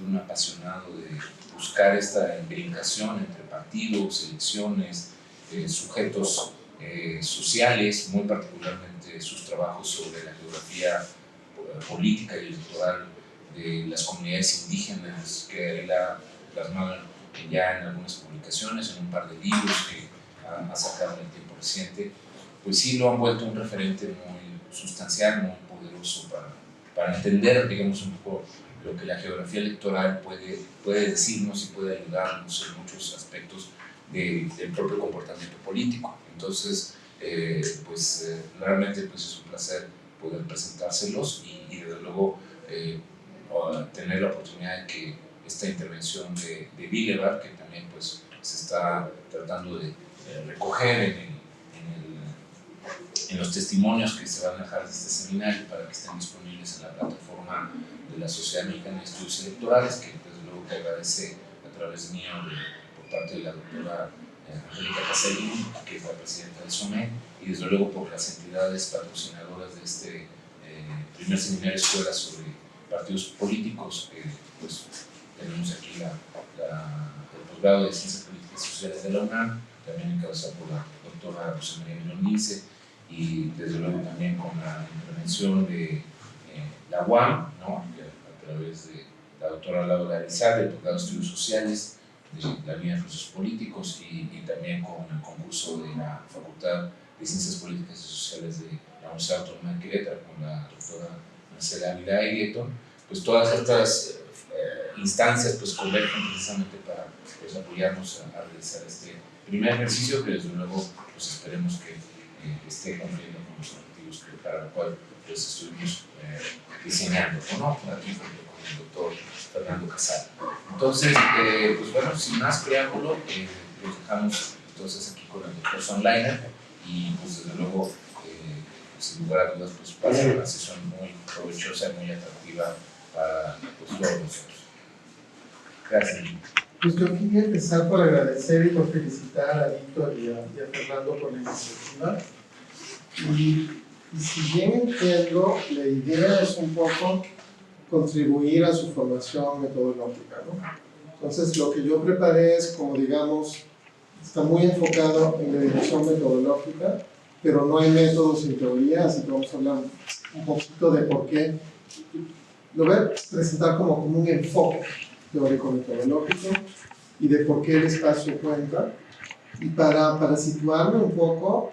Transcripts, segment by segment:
un apasionado de buscar esta imbricación entre partidos, elecciones, sujetos sociales, muy particularmente sus trabajos sobre la geografía política y electoral de las comunidades indígenas, que él ha plasmado ya en algunas publicaciones, en un par de libros que ha sacado en el tiempo reciente, pues sí lo han vuelto un referente muy sustancial, muy poderoso para entender, digamos, un poco lo que la geografía electoral puede decirnos y puede ayudarnos en muchos aspectos del propio comportamiento político. Entonces, realmente pues, es un placer poder presentárselos y desde luego tener la oportunidad de que esta intervención de Vilebar, que también pues, se está tratando de recoger en los testimonios que se van a dejar de este seminario para que estén disponibles en la plataforma de la Sociedad Mexicana de Estudios Electorales, que desde luego que agradece a través mío por parte de la doctora Angélica Casarín, que es la presidenta del SOME, y desde luego por las entidades patrocinadoras de este primer seminario escuela sobre partidos políticos, que pues tenemos aquí el posgrado de Ciencias Políticas y Sociales de la UNAM, también encabezado por la doctora Rosa María Milonice, y desde luego también con la intervención de la UAM, ¿no? A través de la doctora Laura Arizar, del posgrado de Estudios Sociales, de la línea de procesos políticos, y también con el concurso de la Facultad de Ciencias Políticas y Sociales de la Universidad Autónoma de Querétaro, con la doctora Marcela Ávila Egueto. Pues todas estas instancias pues convergen precisamente para pues, apoyarnos a realizar este primer ejercicio, que desde luego pues, esperemos que esté cumpliendo con los objetivos para el cual pues, estuvimos diseñando, ¿no? Aquí con el doctor Fernando Casal. Entonces, pues bueno, sin más preámbulo, los dejamos entonces aquí con el doctor Sonleiner y pues desde luego, sin lugar a dudas, pues va a ser una sesión muy provechosa y muy atractiva para pues, todos nosotros. Gracias. Pues yo quería empezar por agradecer y por felicitar a Víctor y a Fernando por la iniciativa. Y si bien entiendo, la idea es un poco contribuir a su formación metodológica, ¿no? Entonces, lo que yo preparé es, como digamos, está muy enfocado en la dimensión metodológica, pero no hay métodos en teoría, así que vamos a hablar un poquito de por qué. Lo voy a presentar como un enfoque teórico-metodológico y de por qué el espacio cuenta. Y para situarme un poco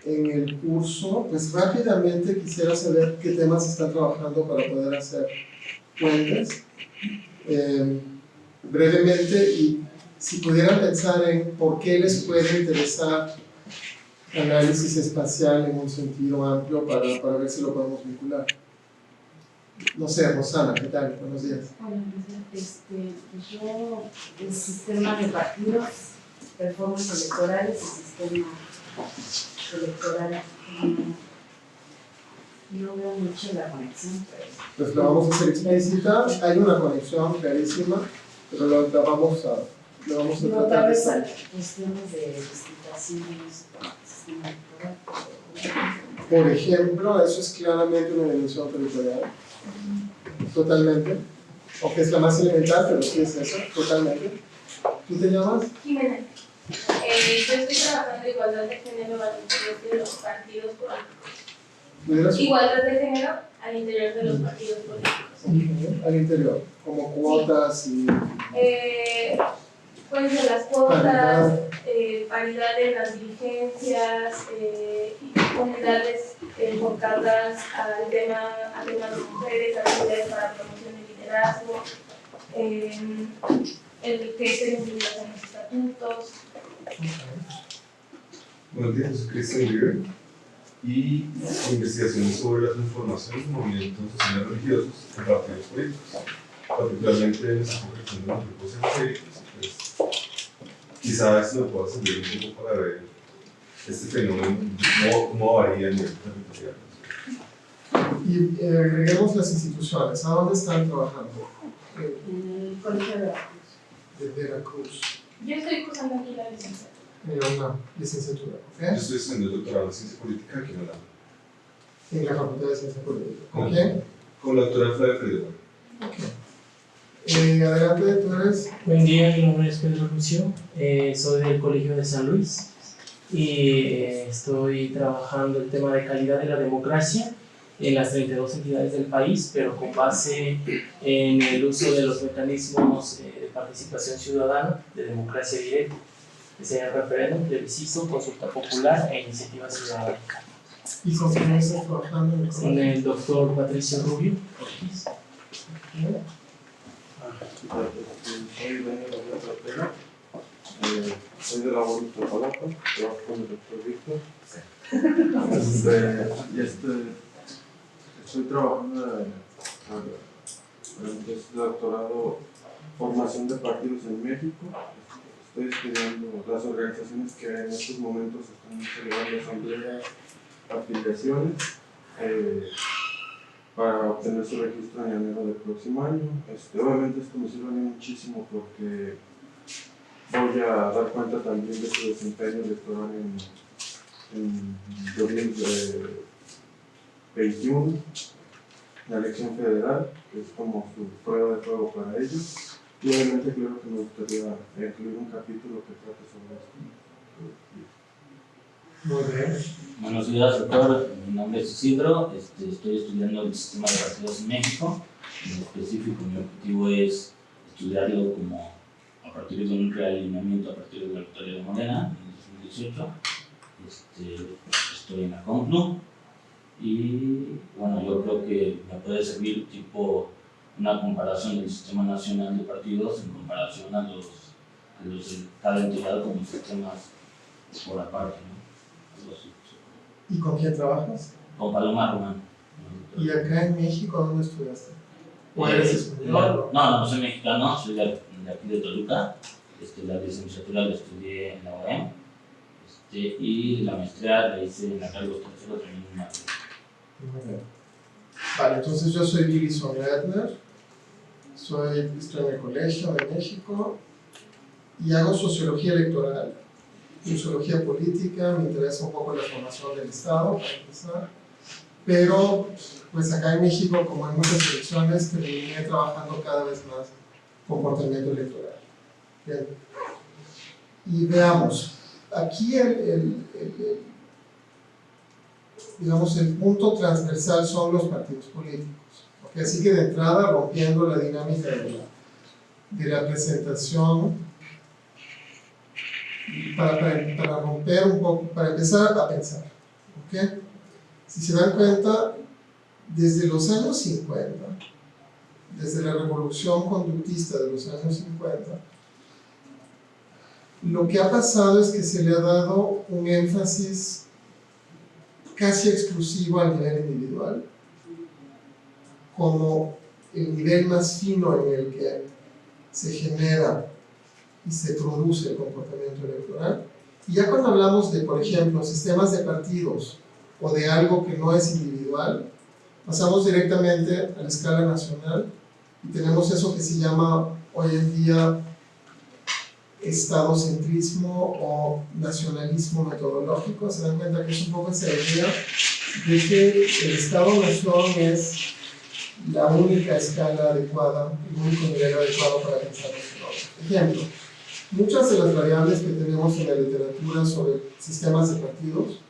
en el curso, pues rápidamente quisiera saber qué temas están trabajando para poder hacer puentes. Brevemente, y si pudieran pensar en por qué les puede interesar análisis espacial en un sentido amplio para ver si lo podemos vincular. No sé, Rosana, ¿qué tal? Buenos días. Hola, yo, el sistema de partidos, performance electorales y sistema electoral, no veo mucho la conexión. Pues la vamos a hacer explícita, hay una conexión clarísima, pero la vamos a no, tratar tal de vez estar. cuestiones de licitaciones, sistema electoral. Por ejemplo, eso es claramente una dimensión territorial. Totalmente. O que es la más elemental, pero sí es eso, totalmente. ¿Tú te llamas? Jimena. Yo estoy trabajando igualdad de género al interior de los partidos políticos. Igualdad de género al interior de los partidos políticos. Al interior, como cuotas y... Pues de las cuotas, paridad en las diligencias, unidades enfocadas a temas de mujeres, actividades para promoción de liderazgo, el que estén incluidas en los estatutos. Buenos días, soy Cristian Oliver y investigaciones sobre la transformación de movimientos sociales religiosos en partidos políticos, particularmente en esa comprensión de los grupos evangélicos. Pues, quizás esto me pueda servir un poco para ver este fenómeno, cómo varía a nivel territorial. Y agreguemos las instituciones. ¿A dónde están trabajando? En el Colegio de Veracruz. De Veracruz. Yo estoy cursando aquí la licenciatura. Una licenciatura, ¿ok? Yo estoy estudiando el doctorado en ciencia política aquí en Holanda. En la Facultad de Ciencia Política. ¿Con quién? Con la doctora Flavia Friedman. Ok. Adelante, tú eres. Buen día, mi nombre es Pedro Lucio, soy del Colegio de San Luis y estoy trabajando el tema de calidad de la democracia en las 32 entidades del país, pero con base en el uso de los mecanismos de participación ciudadana, de democracia directa, que sean referéndum, plebiscito, consulta popular e iniciativa ciudadana. ¿Y con quién estás trabajando en el Con colegio? el doctor Patricio Rubio Ortiz. Soy Daniel Gabriel Ortega, soy de la Bolsa de Iztapalapa, trabajo con el doctor Víctor. Estoy trabajando en el doctorado Formación de Partidos en México. Estoy estudiando las organizaciones que en estos momentos están celebrando asambleas, afiliaciones, para obtener su registro en enero del próximo año. Obviamente esto me sirve a mí muchísimo porque voy a dar cuenta también de su desempeño electoral en 2021, la elección federal, que es como su prueba de fuego para ellos. Y obviamente creo que me gustaría incluir un capítulo que trate sobre esto. Muy bien. Buenos días, doctor. Mi nombre es Isidro. Estoy estudiando el sistema de partidos en México. En específico, mi objetivo es estudiarlo como a partir de un realineamiento a partir de la victoria de Morena en 2018. Estoy en la CONCNU y bueno, yo creo que me puede servir tipo una comparación del sistema nacional de partidos en comparación a los de cada entidad como sistemas por aparte, ¿no? Algo así. ¿Y con quién trabajas? Con Paloma Román. ¿Y acá en México dónde estudiaste? ¿O eres español? No, soy mexicano, soy de aquí de Toluca. La licenciatura la estudié en la UAM y la maestría la hice en la Carlos III también en Madrid. Muy bien. Vale, entonces yo soy Billy Sonredner, estoy en el Colegio de México y hago sociología electoral, sociología política, me interesa un poco la formación del Estado, para empezar, pero pues acá en México, como en muchas elecciones, terminé trabajando cada vez más comportamiento electoral. Bien. Y veamos, aquí digamos, el punto transversal son los partidos políticos. ¿Okay? Así que de entrada, rompiendo la dinámica de la presentación, para romper un poco, para empezar a pensar. ¿Okay? Si se dan cuenta, desde los años 50, desde la revolución conductista de los años 50, lo que ha pasado es que se le ha dado un énfasis casi exclusivo al nivel individual, como el nivel más fino en el que se genera y se produce el comportamiento electoral. Y ya cuando hablamos de, por ejemplo, sistemas de partidos o de algo que no es individual, pasamos directamente a la escala nacional y tenemos eso que se llama hoy en día estadocentrismo o nacionalismo metodológico. Se dan cuenta que es un poco esa idea de que el Estado-nación es la única escala adecuada, el único nivel adecuado para pensar los fenómenos. Ejemplo, muchas de las variables que tenemos en la literatura sobre sistemas de partidos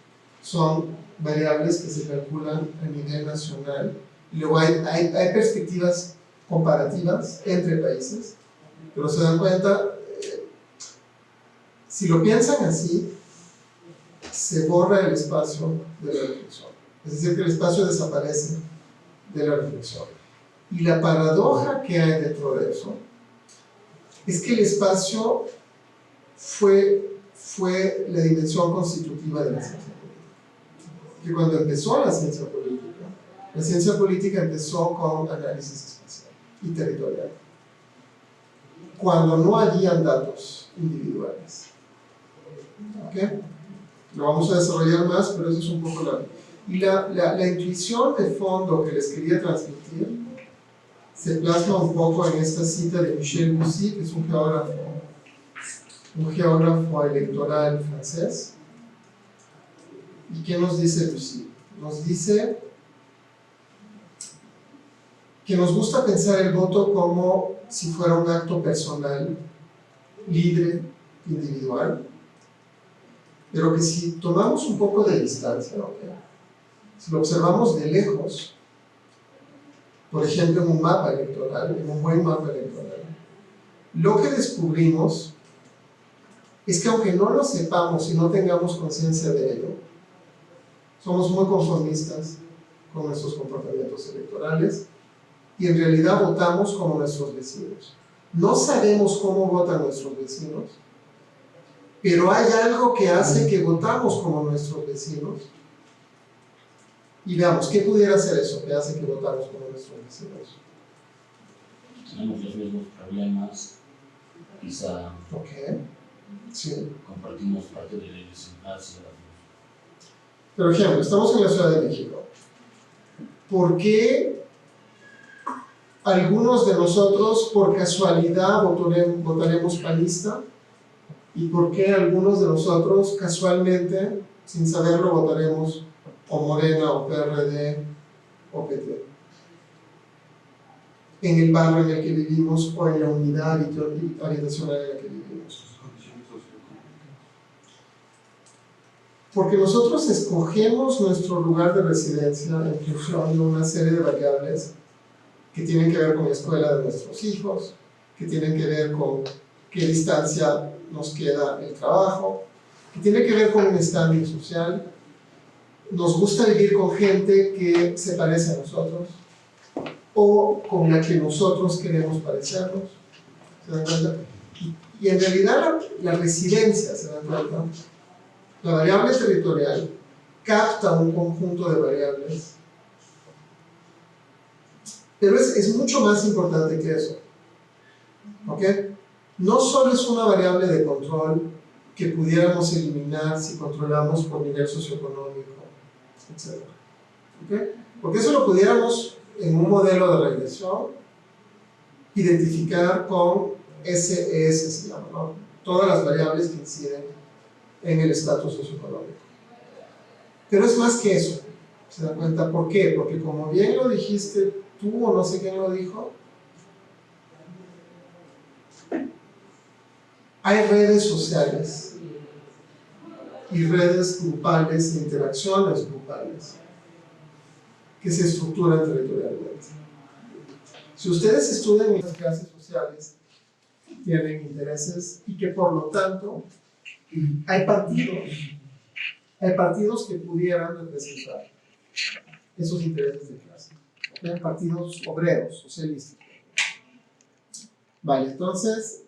son variables que se calculan a nivel nacional. Luego hay perspectivas comparativas entre países, pero se dan cuenta, si lo piensan así, se borra el espacio de la reflexión. Es decir, que el espacio desaparece de la reflexión. Y la paradoja que hay dentro de eso es que el espacio fue la dimensión constitutiva de la ciencia política. Que cuando empezó la ciencia política empezó con análisis espacial y territorial. Cuando no habían datos individuales. ¿Okay? Lo vamos a desarrollar más, pero eso es un poco la... Y la intuición de fondo que les quería transmitir se plasma un poco en esta cita de Michel Boussy, que es un geógrafo electoral francés. ¿Y qué nos dice Boussy? Nos dice que nos gusta pensar el voto como si fuera un acto personal, libre, individual, pero que si tomamos un poco de distancia, ¿okay? Si lo observamos de lejos, por ejemplo en un mapa electoral, en un buen mapa electoral, lo que descubrimos es que aunque no lo sepamos y no tengamos conciencia de ello, somos muy conformistas con nuestros comportamientos electorales y en realidad votamos como nuestros vecinos. No sabemos cómo votan nuestros vecinos, pero hay algo que hace que votamos como nuestros vecinos. Y veamos, ¿qué pudiera ser eso que hace que votamos como nuestros vecinos? Tenemos los mismos problemas, quizá Ok, sí. compartimos parte de la idiosincrasia. Por ejemplo, estamos en la Ciudad de México. ¿Por qué algunos de nosotros por casualidad votaremos panista? ¿Y por qué algunos de nosotros casualmente, sin saberlo, votaremos o Morena, o PRD, o PT? En el barrio en el que vivimos o en la unidad habitacional en la que vivimos. Porque nosotros escogemos nuestro lugar de residencia en función de una serie de variables que tienen que ver con la escuela de nuestros hijos, que tienen que ver con qué distancia nos queda el trabajo, que tiene que ver con un estatus social. Nos gusta vivir con gente que se parece a nosotros o con la que nosotros queremos parecernos. ¿Se dan cuenta? Y en realidad la residencia, ¿se dan cuenta? La variable territorial capta un conjunto de variables, pero es mucho más importante que eso. ¿Ok? No solo es una variable de control que pudiéramos eliminar si controlamos por nivel socioeconómico, etc. ¿Ok? Porque eso lo pudiéramos, en un modelo de regresión, identificar con SES, se llama, ¿no? Todas las variables que inciden en el estatus socioeconómico. Pero es más que eso, ¿se dan cuenta? ¿Por qué? Porque como bien lo dijiste tú, o no sé quién lo dijo, hay redes sociales y redes grupales e interacciones grupales que se estructuran territorialmente. Si ustedes estudian las clases sociales, tienen intereses y que por lo tanto hay partidos que pudieran representar esos intereses de clase. Hay partidos obreros, socialistas. Vale, entonces,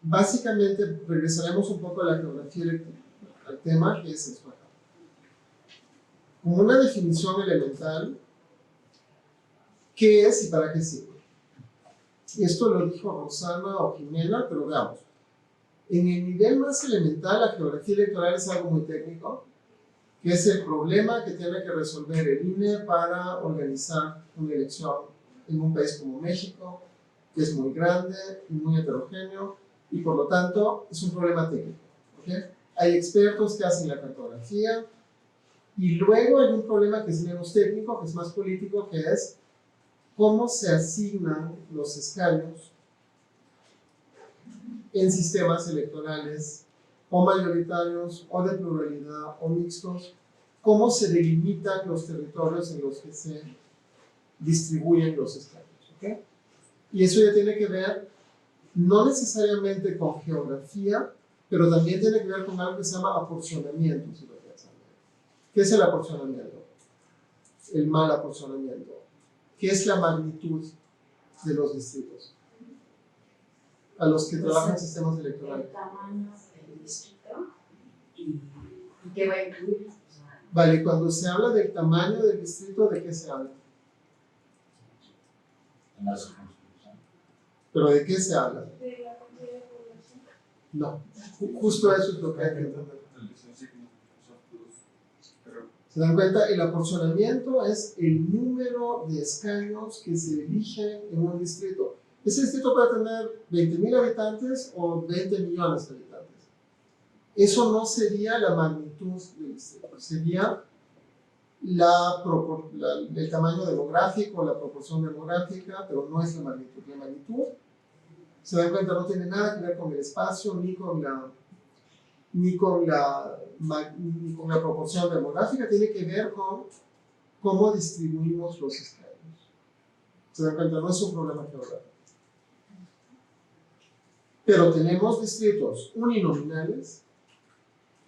básicamente regresaremos un poco a la geografía al tema que es esto acá. Como una definición elemental, ¿qué es y para qué sirve? Y esto lo dijo Rosana o Jimena, pero veamos. En el nivel más elemental, la geografía electoral es algo muy técnico, que es el problema que tiene que resolver el INE para organizar una elección en un país como México, que es muy grande y muy heterogéneo, y por lo tanto es un problema técnico. ¿Okay? Hay expertos que hacen la cartografía, y luego hay un problema que es menos técnico, que es más político, que es cómo se asignan los escaños en sistemas electorales o mayoritarios, o de pluralidad, o mixtos, cómo se delimitan los territorios en los que se distribuyen los escaños. ¿Okay? Y eso ya tiene que ver no necesariamente con geografía, pero también tiene que ver con algo que se llama aporcionamiento, si lo piensan. ¿Qué es el aporcionamiento? El mal aporcionamiento. ¿Qué es la magnitud de los distritos a los que trabajan sistemas electorales? El tamaño del distrito y qué va a incluir. Vale, cuando se habla del tamaño del distrito, ¿de qué se habla? En la circunscripción. ¿Pero de qué se habla? De la cantidad de población. No, justo eso es lo que hay que entender. ¿Se dan cuenta? El aporcionamiento es el número de escaños que se eligen en un distrito. Ese distrito puede tener 20.000 habitantes o 20 millones de habitantes. Eso no sería la magnitud del distrito, sería el tamaño demográfico, la proporción demográfica, pero no es la magnitud. La magnitud, se dan cuenta, no tiene nada que ver con el espacio ni con la proporción demográfica, tiene que ver con cómo distribuimos los escaños. Se dan cuenta, no es un problema geográfico. Pero tenemos distritos uninominales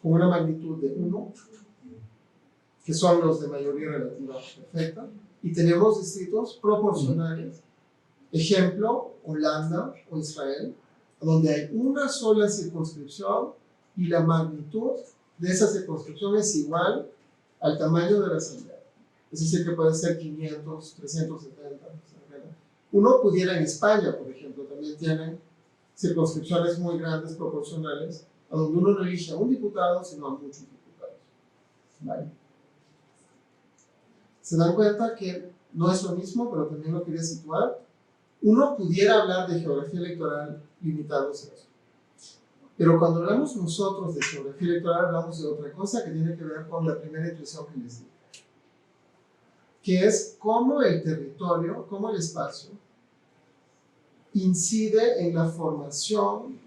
con una magnitud de 1, que son los de mayoría relativa perfecta, y tenemos distritos proporcionales, ejemplo, Holanda o Israel, donde hay una sola circunscripción y la magnitud de esa circunscripción es igual al tamaño de la asamblea. Es decir, que puede ser 500, 370. Uno pudiera en España, por ejemplo, también tienen circunscripciones muy grandes, proporcionales, a donde uno no elige a un diputado, sino a muchos diputados. ¿Vale? Se dan cuenta que no es lo mismo, pero también lo quería situar. Uno pudiera hablar de geografía electoral limitándose a eso. Pero cuando hablamos nosotros de geografía electoral, hablamos de otra cosa que tiene que ver con la primera intuición que les di, que es cómo el territorio, cómo el espacio, incide en la formación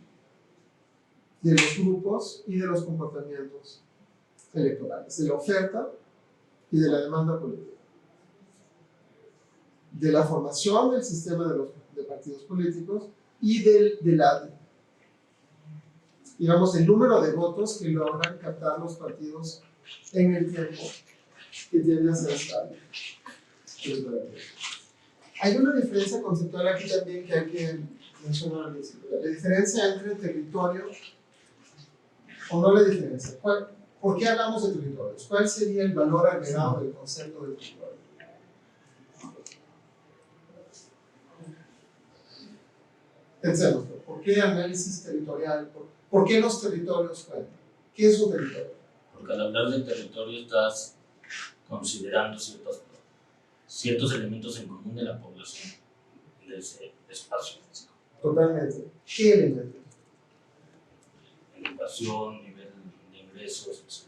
de los grupos y de los comportamientos electorales, de la oferta y de la demanda política, de la formación del sistema de partidos políticos y digamos, el número de votos que logran captar los partidos en el tiempo que tiende a ser estable. Hay una diferencia conceptual aquí también que hay que mencionar al principio. La diferencia entre territorio, o no la diferencia. ¿Por qué hablamos de territorios? ¿Cuál sería el valor agregado del concepto de territorio? Pensemos, ¿por qué análisis territorial? ¿Por qué los territorios cuentan? ¿Qué es un territorio? Porque al hablar de territorio estás considerando ciertos elementos en común de la población de ese espacio físico. Totalmente. ¿Qué elementos? Educación, nivel de ingresos, etc.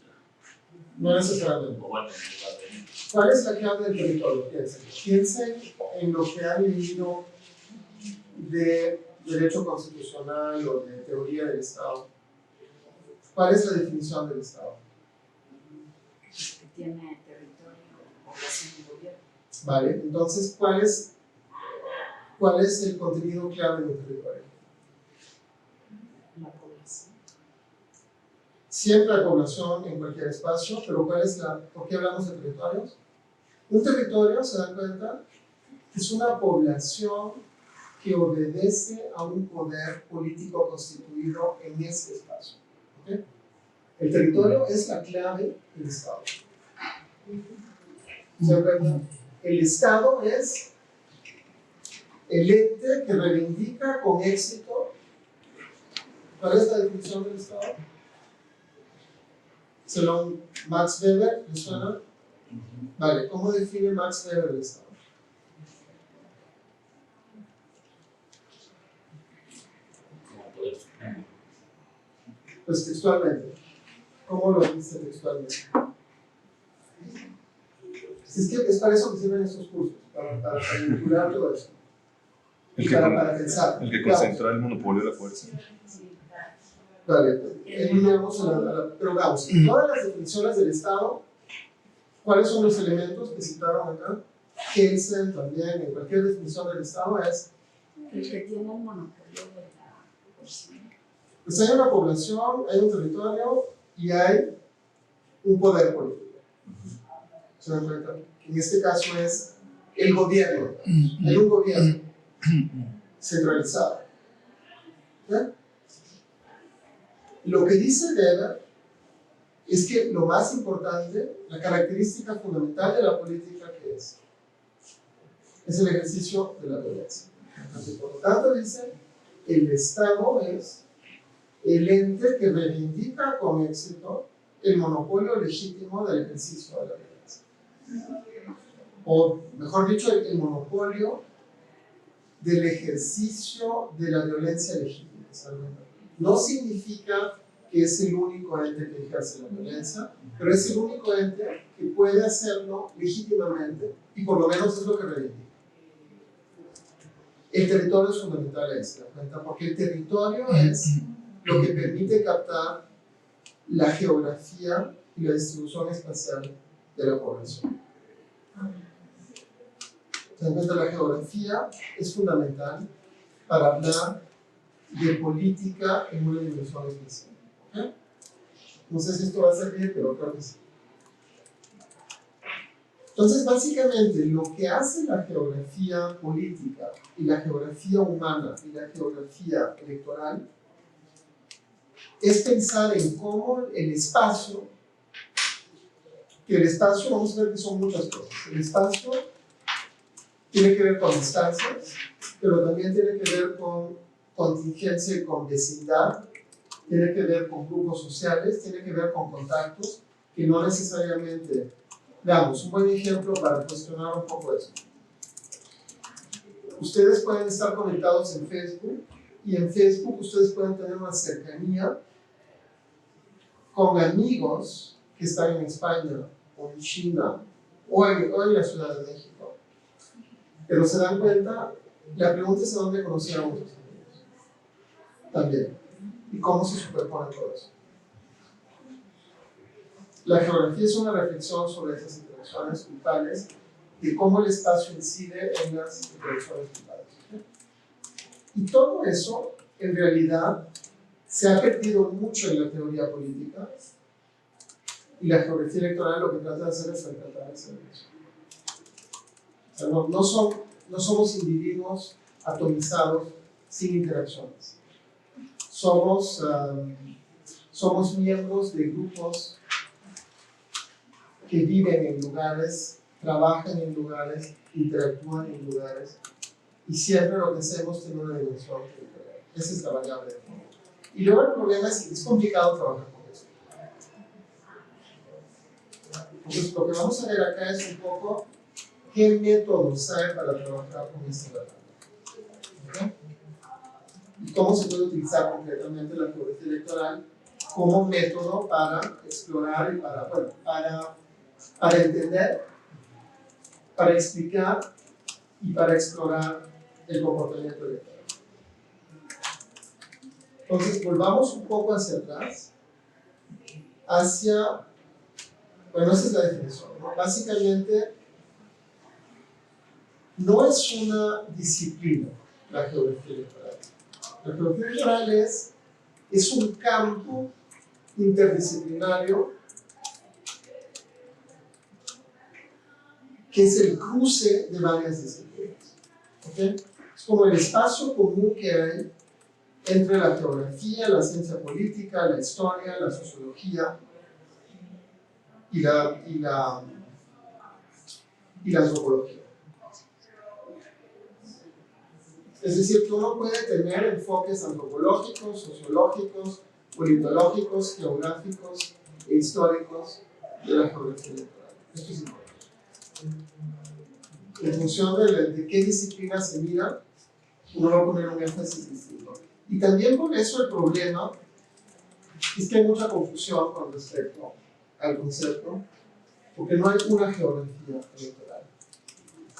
No necesariamente. O bueno, ¿Cuál es la clave del territorio? Piensen en lo que han leído de derecho constitucional o de teoría del Estado. ¿Cuál es la definición del Estado? Que tiene territorio, población y gobierno. Vale, entonces, ¿cuál es el contenido clave del territorio? La población. Siempre hay población en cualquier espacio, pero ¿por qué hablamos de territorios? Un territorio, se dan cuenta, es una población que obedece a un poder político constituido en ese espacio. ¿Okay? El territorio es la clave del Estado. ¿Se dan cuenta? El Estado es el ente que reivindica con éxito. ¿Cuál es la definición del Estado? Según Max Weber, ¿les suena? Vale, ¿cómo define Max Weber el Estado? Pues textualmente. ¿Cómo lo dice textualmente? Es que es para eso que sirven estos cursos, para vincular todo eso. Para pensar. El que concentra el monopolio de la fuerza. Vale, pero vamos, en todas las definiciones del Estado, ¿cuáles son los elementos que citaron acá? Kelsen también, en cualquier definición del Estado es El que tiene el monopolio de la población. pues hay una población, hay un territorio y hay un poder político. ¿Se dan cuenta? En este caso es el gobierno. Hay un gobierno centralizado. ¿Okay? Lo que dice Weber es que lo más importante, la característica fundamental de la política que es el ejercicio de la violencia. Por lo tanto dice, el Estado es el ente que reivindica con éxito el monopolio legítimo del ejercicio de la violencia. O, mejor dicho, el monopolio del ejercicio de la violencia legítima. No significa que es el único ente que ejerce la violencia, pero es el único ente que puede hacerlo legítimamente y por lo menos es lo que reivindica. El territorio es fundamental, ¿se da cuenta? Porque el territorio es lo que permite captar la geografía y la distribución espacial de la población. Entonces, la geografía es fundamental para hablar de política en una dimensión especial. ¿Okay? No sé si esto va a servir, pero creo que sí. Entonces, básicamente, lo que hace la geografía política y la geografía humana y la geografía electoral es pensar en cómo el espacio, que el espacio, vamos a ver que son muchas cosas. El espacio tiene que ver con distancias, pero también tiene que ver con contingencia y con vecindad, tiene que ver con grupos sociales, tiene que ver con contactos que no necesariamente... Veamos, un buen ejemplo para cuestionar un poco eso. Ustedes pueden estar conectados en Facebook y en Facebook ustedes pueden tener una cercanía con amigos que están en España o en China o en la Ciudad de México. Pero se dan cuenta, la pregunta es a dónde conocieron a sus amigos. También. ¿Y cómo se superpone todo eso? La geografía es una reflexión sobre esas interacciones grupales y cómo el espacio incide en las interacciones grupales. Y todo eso, en realidad, se ha perdido mucho en la teoría política y la geografía electoral lo que trata de hacer es tratar de hacer eso. O sea, no somos individuos atomizados sin interacciones. Somos miembros de grupos que viven en lugares, trabajan en lugares, interactúan en lugares, y siempre lo que hacemos tiene una dimensión territorial. Esa es la variable de fondo. Y luego el problema es que es complicado trabajar con eso. Entonces, lo que vamos a ver acá es un poco qué métodos hay para trabajar con esta variable. ¿Okay? Y cómo se puede utilizar concretamente la geografía electoral como método para explorar y para entender, para explicar y para explorar el comportamiento electoral. Entonces, volvamos un poco hacia atrás, bueno, esa es la definición, ¿no? Básicamente, no es una disciplina la geografía electoral. La geografía electoral es un campo interdisciplinario que es el cruce de varias disciplinas. ¿Okay? Es como el espacio común que hay entre la geografía, la ciencia política, la historia, la sociología y la antropología. Es decir, que uno puede tener enfoques antropológicos, sociológicos, politológicos, geográficos e históricos de la geografía electoral. Esto es importante. En función de qué disciplina se mira, uno va a poner un énfasis distinto. Y también por eso el problema es que hay mucha confusión con respecto al concepto, porque no hay una geografía electoral.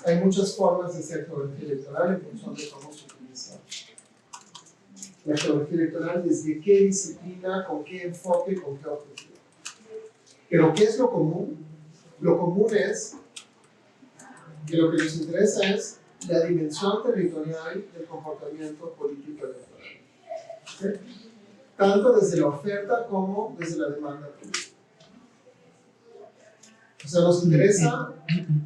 Hay muchas formas de hacer geografía electoral en función de cómo se utiliza la geografía electoral, desde qué disciplina, con qué enfoque, con qué objetivo. Pero ¿qué es lo común? Lo común es que lo que nos interesa es la dimensión territorial del comportamiento político electoral. ¿Sí? Tanto desde la oferta como desde la demanda política. O sea, nos interesa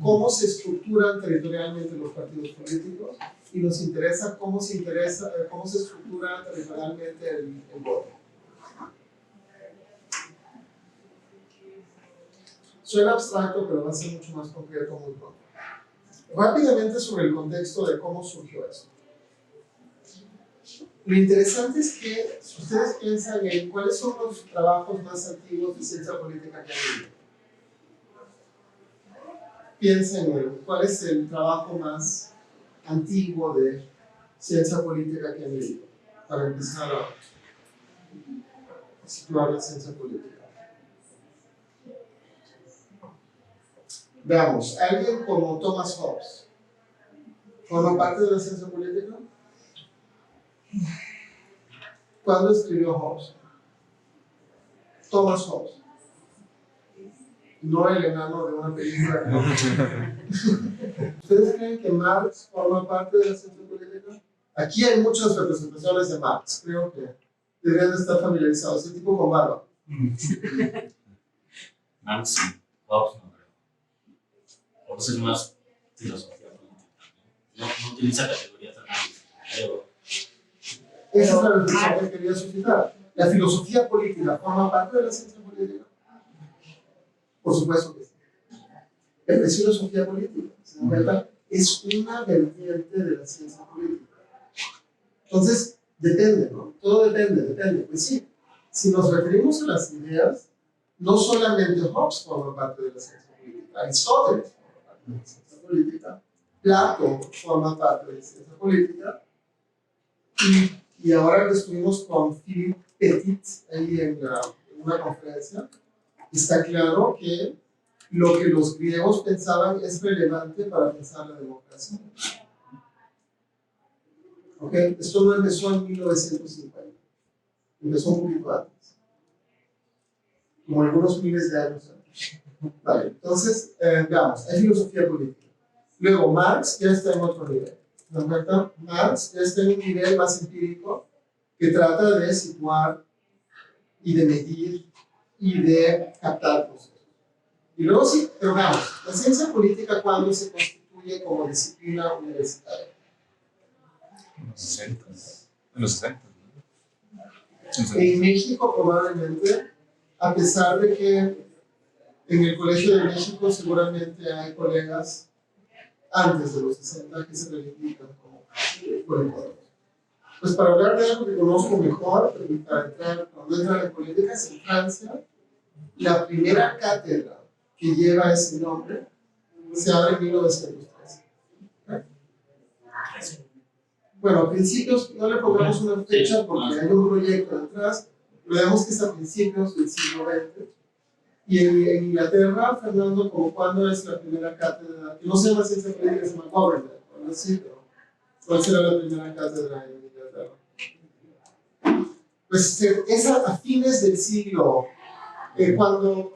cómo se estructuran territorialmente los partidos políticos y nos interesa cómo se estructura territorialmente el voto. Suena abstracto, pero va a ser mucho más concreto muy pronto. Rápidamente sobre el contexto de cómo surgió esto. Lo interesante es que, si ustedes piensan en cuáles son los trabajos más antiguos de ciencia política que han habido, piensen en cuál es el trabajo más antiguo de ciencia política que han leído, para empezar situar la ciencia política. Veamos, alguien como Thomas Hobbes, ¿forma parte de la ciencia política? ¿Cuándo escribió Hobbes? Thomas Hobbes. No el enano de una película. ¿Ustedes creen que Marx forma parte de la ciencia política? Aquí hay muchas representaciones de Marx. Creo que deberían de estar familiarizados. Ese tipo con barba. Marx sí, Hobbes no creo. Hobbes es más filosofía política. No utiliza categorías de análisis, pero Esa es la reflexión que quería suscitar. ¿La filosofía política forma parte de la ciencia política? Por supuesto que sí. Pero es filosofía política, ¿se dan cuenta? Es una vertiente de la ciencia política. Entonces, depende, ¿no? Todo depende. Pues sí, si nos referimos a las ideas, no solamente Hobbes forma parte de la ciencia política, Aristóteles forma parte de la ciencia política, Platón forma parte de la ciencia política, y ahora que estuvimos con Philippe Petit ahí en una conferencia, está claro que lo que los griegos pensaban es relevante para pensar la democracia. ¿Ok? Esto no empezó en 1950, empezó un poquito antes, como algunos miles de años antes. Vale, entonces, veamos, hay filosofía política. Luego, Marx ya está en otro nivel. ¿No es verdad? Marx ya está en un nivel más empírico que trata de situar y de medir y de captar procesos. Y luego sí, pero veamos, la ciencia política, ¿cuándo se constituye como disciplina universitaria? En los 60. En los 60. En México probablemente, a pesar de que en el Colegio de México seguramente hay colegas antes de los 60 que se reivindican como políticos. Pues para hablar de algo que conozco mejor, para entrar, cuando entran en políticas en Francia, la primera cátedra que lleva ese nombre se abre en 1913. Bueno, a principios, no le pongamos una fecha porque hay un proyecto detrás, pero digamos que es a principios del siglo XX. Y en Inglaterra, Fernando, como cuándo es la primera cátedra, que no se llama ciencia política, se llama government, ¿no? Sí, pero ¿cuál será la primera cátedra en Inglaterra? Pues es a fines del siglo, cuando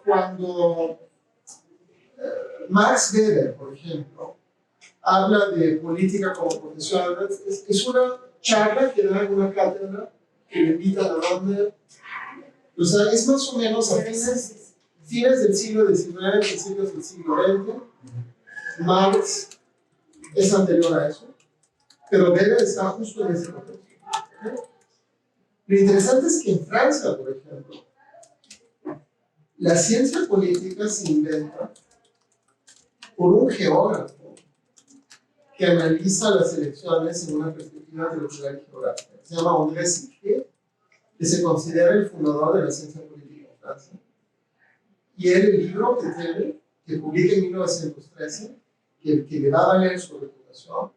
Max Weber, por ejemplo, habla de política como profesión, es una charla que da en una cátedra que le invitan a donde, o sea, es más o menos a fines del siglo XIX, principios del siglo XX. Marx es anterior a eso, pero Weber está justo en ese momento. Lo interesante es que en Francia, por ejemplo, la ciencia política se inventa por un geógrafo que analiza las elecciones en una perspectiva teologal y geográfica. Se llama André Siquier, que se considera el fundador de la ciencia política en Francia. Y él, el libro que tiene, que publica en 1913, que le va a valer su reputación,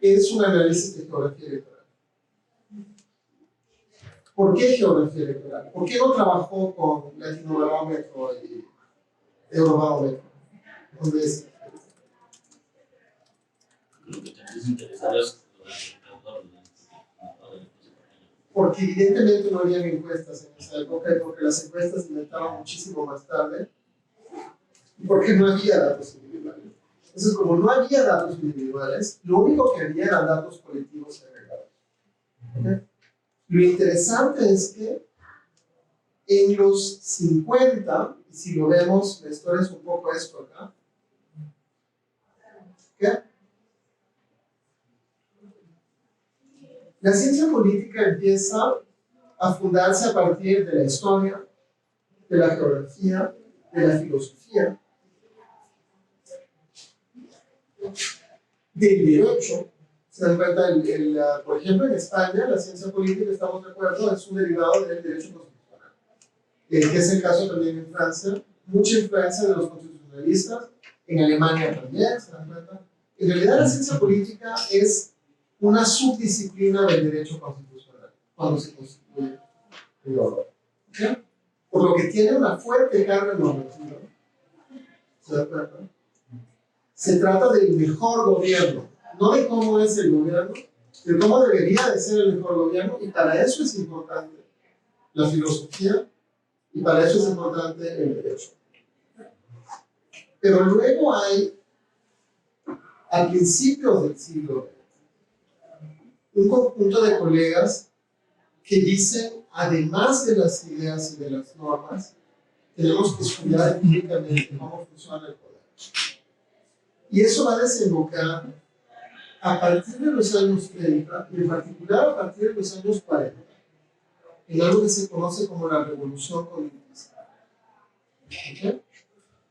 es un análisis de geografía electoral. ¿Por qué geografía electoral? ¿Por qué no trabajó con Latinobarómetro y Eurobarómetro? ¿Dónde es? lo que te empieza a interesar es Porque evidentemente no había encuestas en esa época, porque las encuestas se inventaron muchísimo más tarde, y porque no había datos individuales. Entonces, como no había datos individuales, lo único que había eran datos colectivos agregados. ¿Okay? Lo interesante es que en los 50, y si lo vemos, la historia es un poco esto acá, ¿qué? La ciencia política empieza a fundarse a partir de la historia, de la geografía, de la filosofía, del derecho. Se dan cuenta, por ejemplo, en España, la ciencia política, estamos de acuerdo, es un derivado del derecho constitucional, que es el caso también en Francia, mucha influencia de los constitucionalistas, en Alemania también, se dan cuenta. En realidad, la ciencia política es una subdisciplina del derecho constitucional, cuando se constituye. Europa. ¿Ok? Por lo que tiene una fuerte carga normativa. ¿Se da cuenta? Se trata del mejor gobierno, no de cómo es el gobierno, de cómo debería de ser el mejor gobierno, y para eso es importante la filosofía, y para eso es importante el derecho. Pero luego hay, a principios del siglo XX, un conjunto de colegas que dicen, además de las ideas y de las normas, tenemos que estudiar empíricamente cómo funciona el poder. Y eso va a desembocar a partir de los años 30, y en particular a partir de los años 40, en algo que se conoce como la revolución cognitivista. ¿Okay?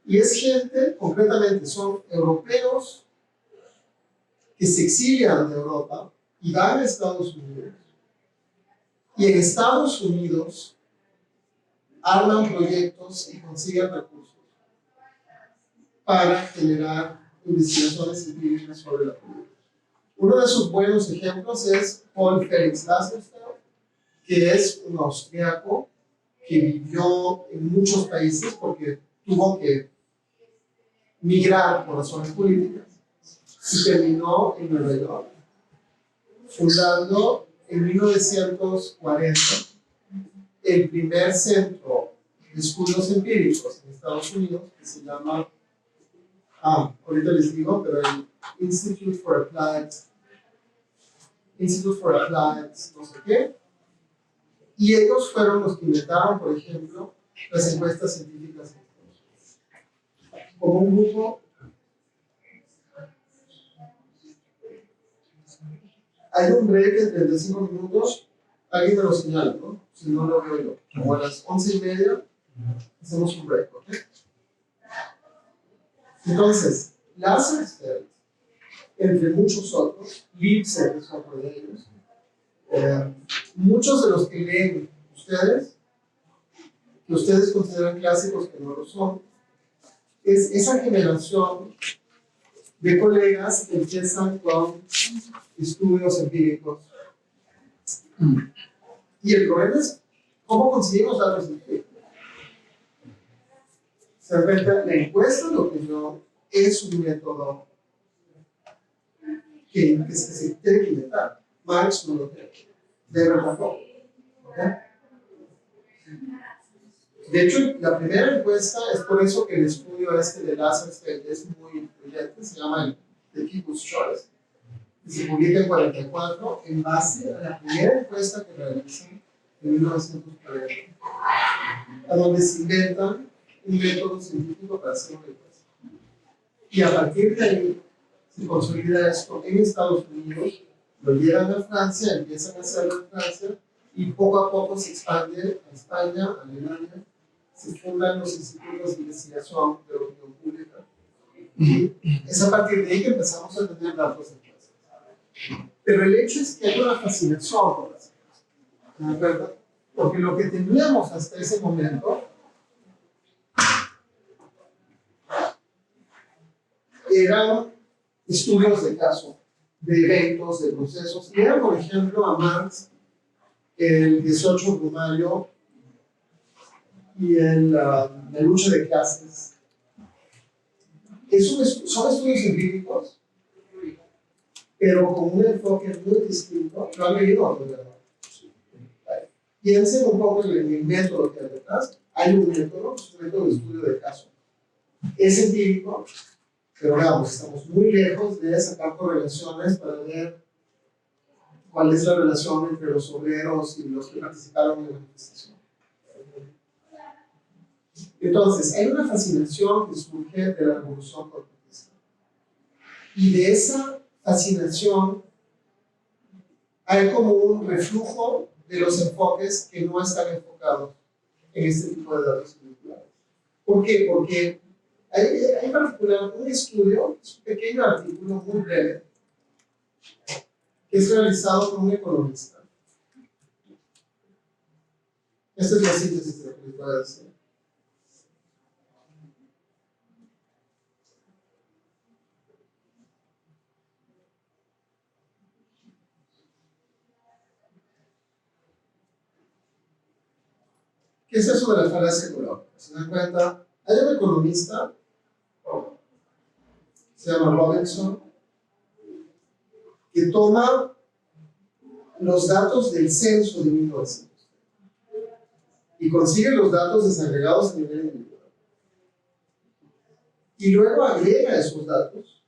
Y es gente, concretamente, son europeos que se exilian de Europa y van a Estados Unidos. Y en Estados Unidos arman proyectos y consiguen recursos para generar investigaciones empíricas sobre la política. Uno de sus buenos ejemplos es Paul Felix Lasserfeld, que es un austriaco que vivió en muchos países porque tuvo que migrar por razones políticas y terminó en Nueva York, fundando en 1940 el primer centro de estudios empíricos en Estados Unidos, que se llama, ahorita les digo, pero el Institute for Applied, no sé qué, y ellos fueron los que inventaron, por ejemplo, las encuestas científicas en Estados Unidos. Como un grupo, hay un break de 35 minutos, alguien me lo señala, ¿no? Si no lo veo yo. Como a las 11:30, hacemos un break, ¿ok? Entonces, Lasserfeld, entre muchos otros, Lipset es otro de ellos, muchos de los que leen ustedes, que ustedes consideran clásicos que no lo son, es esa generación de colegas que empiezan con estudios empíricos. Y el problema es cómo conseguimos datos empíricos. Se dan cuenta, la encuesta de opinión es un método que se tiene que inventar. Marx no lo tiene. Weber tampoco. ¿Okay? De hecho, la primera encuesta es por eso que el estudio este de Lasserfeld es muy influyente, se llama el The People's Choice, y se publica en 44 en base a la primera encuesta que realizan en 1940, a donde se inventan un método científico para hacer una encuesta. Y a partir de ahí se consolida esto en Estados Unidos, lo llevan a Francia, empiezan a hacerlo en Francia, y poco a poco se expande a España, a Alemania, se fundan los institutos de investigación de la opinión pública. Y es a partir de ahí que empezamos a tener datos de clases. Pero el hecho es que hay una fascinación por las cosas, ¿de acuerdo? Porque lo que teníamos hasta ese momento eran estudios de caso, de eventos, de procesos. Era, por ejemplo, a Marx el 18 de mayo y la lucha de clases. Son estudios empíricos, pero con un enfoque muy distinto. Lo han leído, ¿verdad? Piensen un poco en el método que hay detrás. Hay un método, es un método de estudio de caso. Es empírico, pero veamos, estamos muy lejos de sacar correlaciones para ver cuál es la relación entre los obreros y los que participaron en la manifestación. Entonces, hay una fascinación que surge de la revolución cognitivista. Y de esa fascinación hay como un reflujo de los enfoques que no están enfocados en este tipo de datos vinculados. ¿Por qué? Porque hay en particular un estudio, es un pequeño artículo muy breve, que es realizado por un economista. Esta es la síntesis de lo que les voy a decir. ¿Qué es eso de la falacia económica? ¿Se dan cuenta? Hay un economista, se llama Robinson, que toma los datos del censo de 1900 y consigue los datos desagregados a nivel individual. Y luego agrega esos datos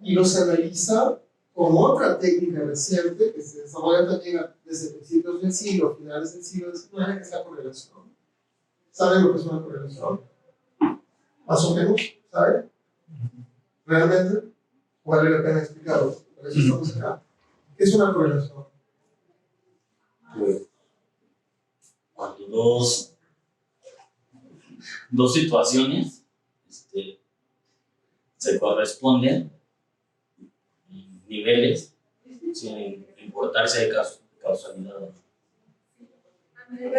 y los analiza con otra técnica reciente que se desarrolla también desde principios del siglo, finales del siglo XIX, que es la correlación. ¿Saben lo que es una correlación? Más o menos, ¿saben? ¿Realmente? Vale la pena explicarlo. Por eso estamos acá. ¿Qué es una correlación? Pues, cuando dos situaciones se corresponden en niveles sin importar si hay causalidad o no.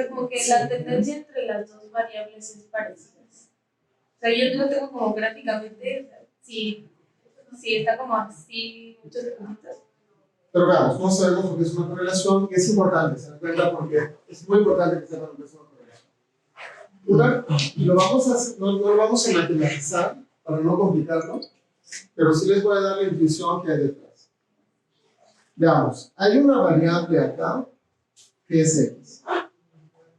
Como que la tendencia entre las dos variables es parecida. O sea, yo lo tengo como gráficamente, o sea, si está como así, muchos puntitos. Pero veamos, no sabemos lo que es una correlación y es importante, se dan cuenta porque es muy importante que sepan lo que es una correlación. Y lo vamos a hacer, no lo vamos a matematizar para no complicarlo, pero sí les voy a dar la intuición que hay detrás. Veamos, hay una variable acá que es X.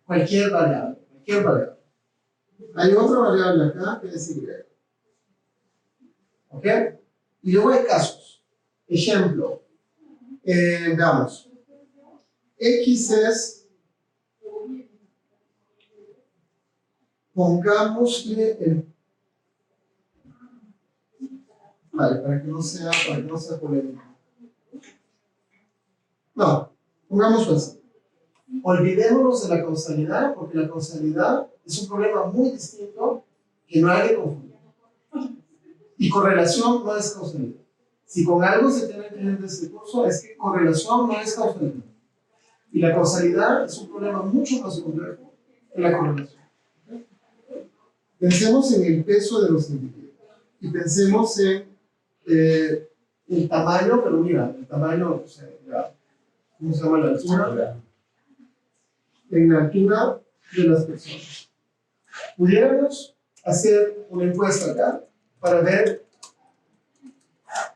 Cualquier variable. Hay otra variable acá que es Y. ¿Ok? Y luego hay casos. Ejemplo. Veamos. X es, pongámosle el, vale, para que no sea polémico. No, pongámoslo así. Olvidémonos de la causalidad, porque la causalidad es un problema muy distinto que no hay que confundir. Y correlación no es causalidad. Si con algo se tiene que entender de este curso, es que correlación no es causalidad. Y la causalidad es un problema mucho más complejo que la correlación. Pensemos en el peso de los individuos. Y pensemos en el tamaño, pero mira, el tamaño, o sea, ¿cómo se llama la altura? En la altura de las personas. Pudiéramos hacer una encuesta acá para ver,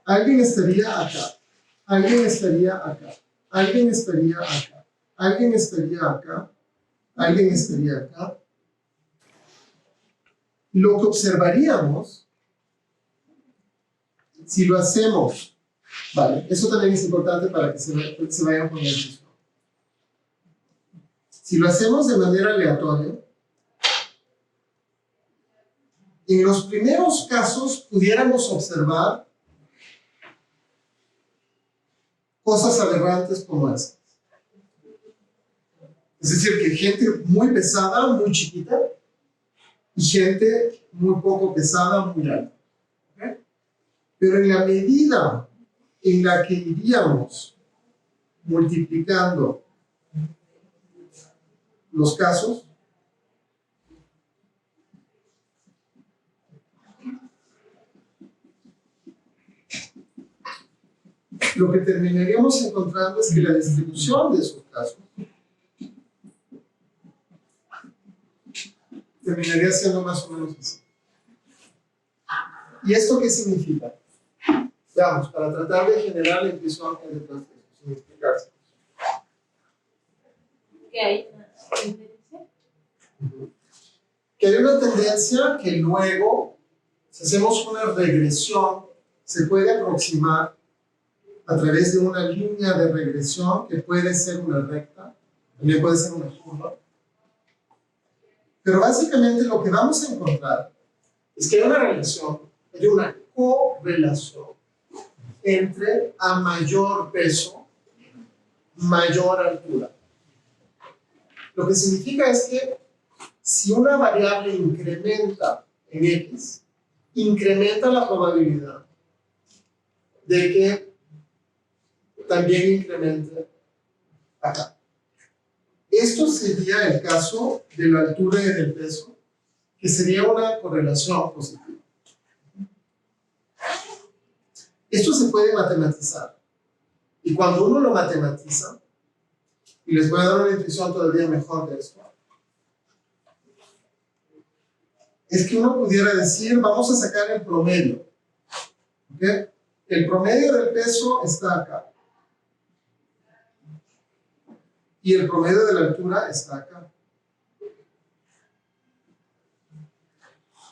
alguien estaría acá, alguien estaría acá, alguien estaría acá, alguien estaría acá, alguien estaría acá. Lo que observaríamos, si lo hacemos, vale, eso también es importante para que se vayan con el. Si lo hacemos de manera aleatoria, en los primeros casos pudiéramos observar cosas aberrantes como estas. Es decir, que gente muy pesada, muy chiquita, y gente muy poco pesada, muy alta. ¿Okay? Pero en la medida en la que iríamos multiplicando los casos, lo que terminaríamos encontrando es que la distribución de esos casos terminaría siendo más o menos así. ¿Y esto qué significa? Veamos, para tratar de generar la intuición que hay detrás de eso, sin explicarse. ¿Qué hay? ¿Tendencia? Que hay una tendencia que luego, si hacemos una regresión, se puede aproximar a través de una línea de regresión que puede ser una recta, también puede ser una curva. Pero básicamente lo que vamos a encontrar es que hay una relación, hay una correlación entre a mayor peso, mayor altura. Lo que significa es que si una variable incrementa en X, incrementa la probabilidad de que también incremente acá. Esto sería el caso de la altura y del peso, que sería una correlación positiva. Esto se puede matematizar. Y cuando uno lo matematiza, y les voy a dar una intuición todavía mejor de esto, es que uno pudiera decir, vamos a sacar el promedio. ¿Ok? El promedio del peso está acá. Y el promedio de la altura está acá.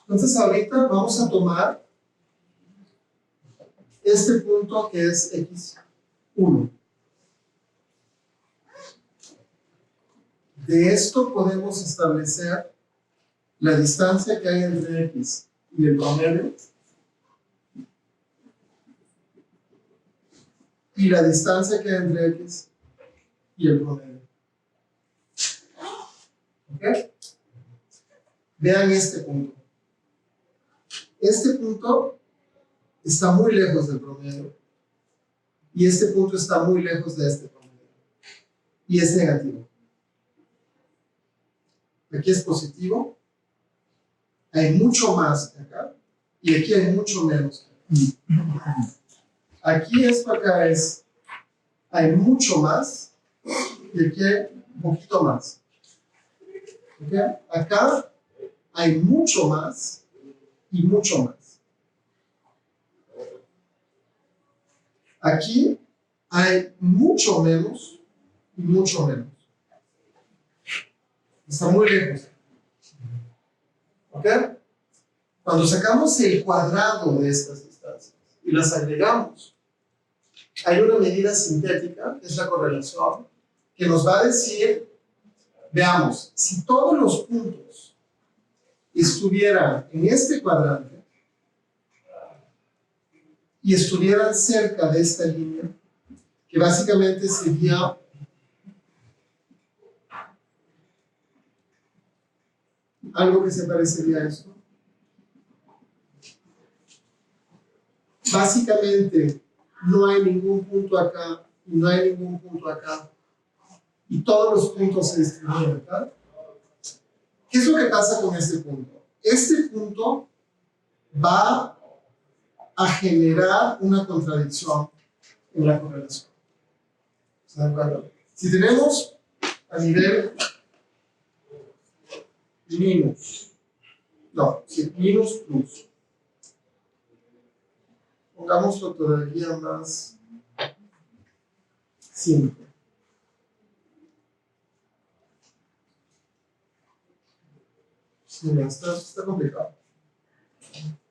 Entonces ahorita vamos a tomar este punto que es x1. De esto podemos establecer la distancia que hay entre x y el promedio y la distancia que hay entre x y el promedio. ¿Ok? Vean este punto. Este punto está muy lejos del promedio y este punto está muy lejos de este promedio y es negativo. Aquí es positivo, hay mucho más acá y aquí hay mucho menos. Aquí esto acá es, hay mucho más y aquí hay un poquito más. ¿Okay? Acá hay mucho más y mucho más. Aquí hay mucho menos y mucho menos. Está muy lejos. ¿Ok? Cuando sacamos el cuadrado de estas distancias y las agregamos, hay una medida sintética, que es la correlación, que nos va a decir, veamos, si todos los puntos estuvieran en este cuadrante y estuvieran cerca de esta línea, que básicamente sería algo que se parecería a esto. Básicamente no hay ningún punto acá y no hay ningún punto acá y todos los puntos se distribuyen acá. ¿Qué es lo que pasa con este punto? Este punto va a generar una contradicción en la correlación. ¿Se dan cuenta? Si tenemos a nivel minus, no, si minus plus, pongámoslo todavía más simple. Sí, mira, está complicado.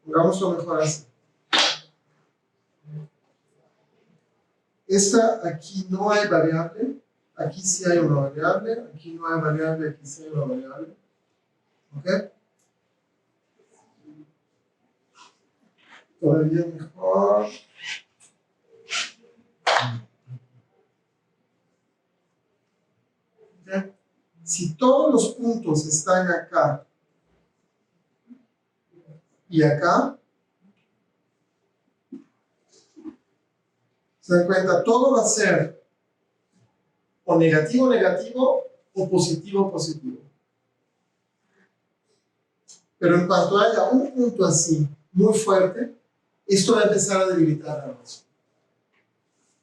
Pongámoslo mejor así. Esta aquí no hay variable, aquí sí hay una variable, aquí no hay variable, aquí sí hay una variable. ¿Ok? Todavía mejor. ¿Okay? Si todos los puntos están acá y acá, se dan cuenta, todo va a ser o negativo, negativo o positivo, positivo. Pero en cuanto haya un punto así, muy fuerte, esto va a empezar a debilitar la relación.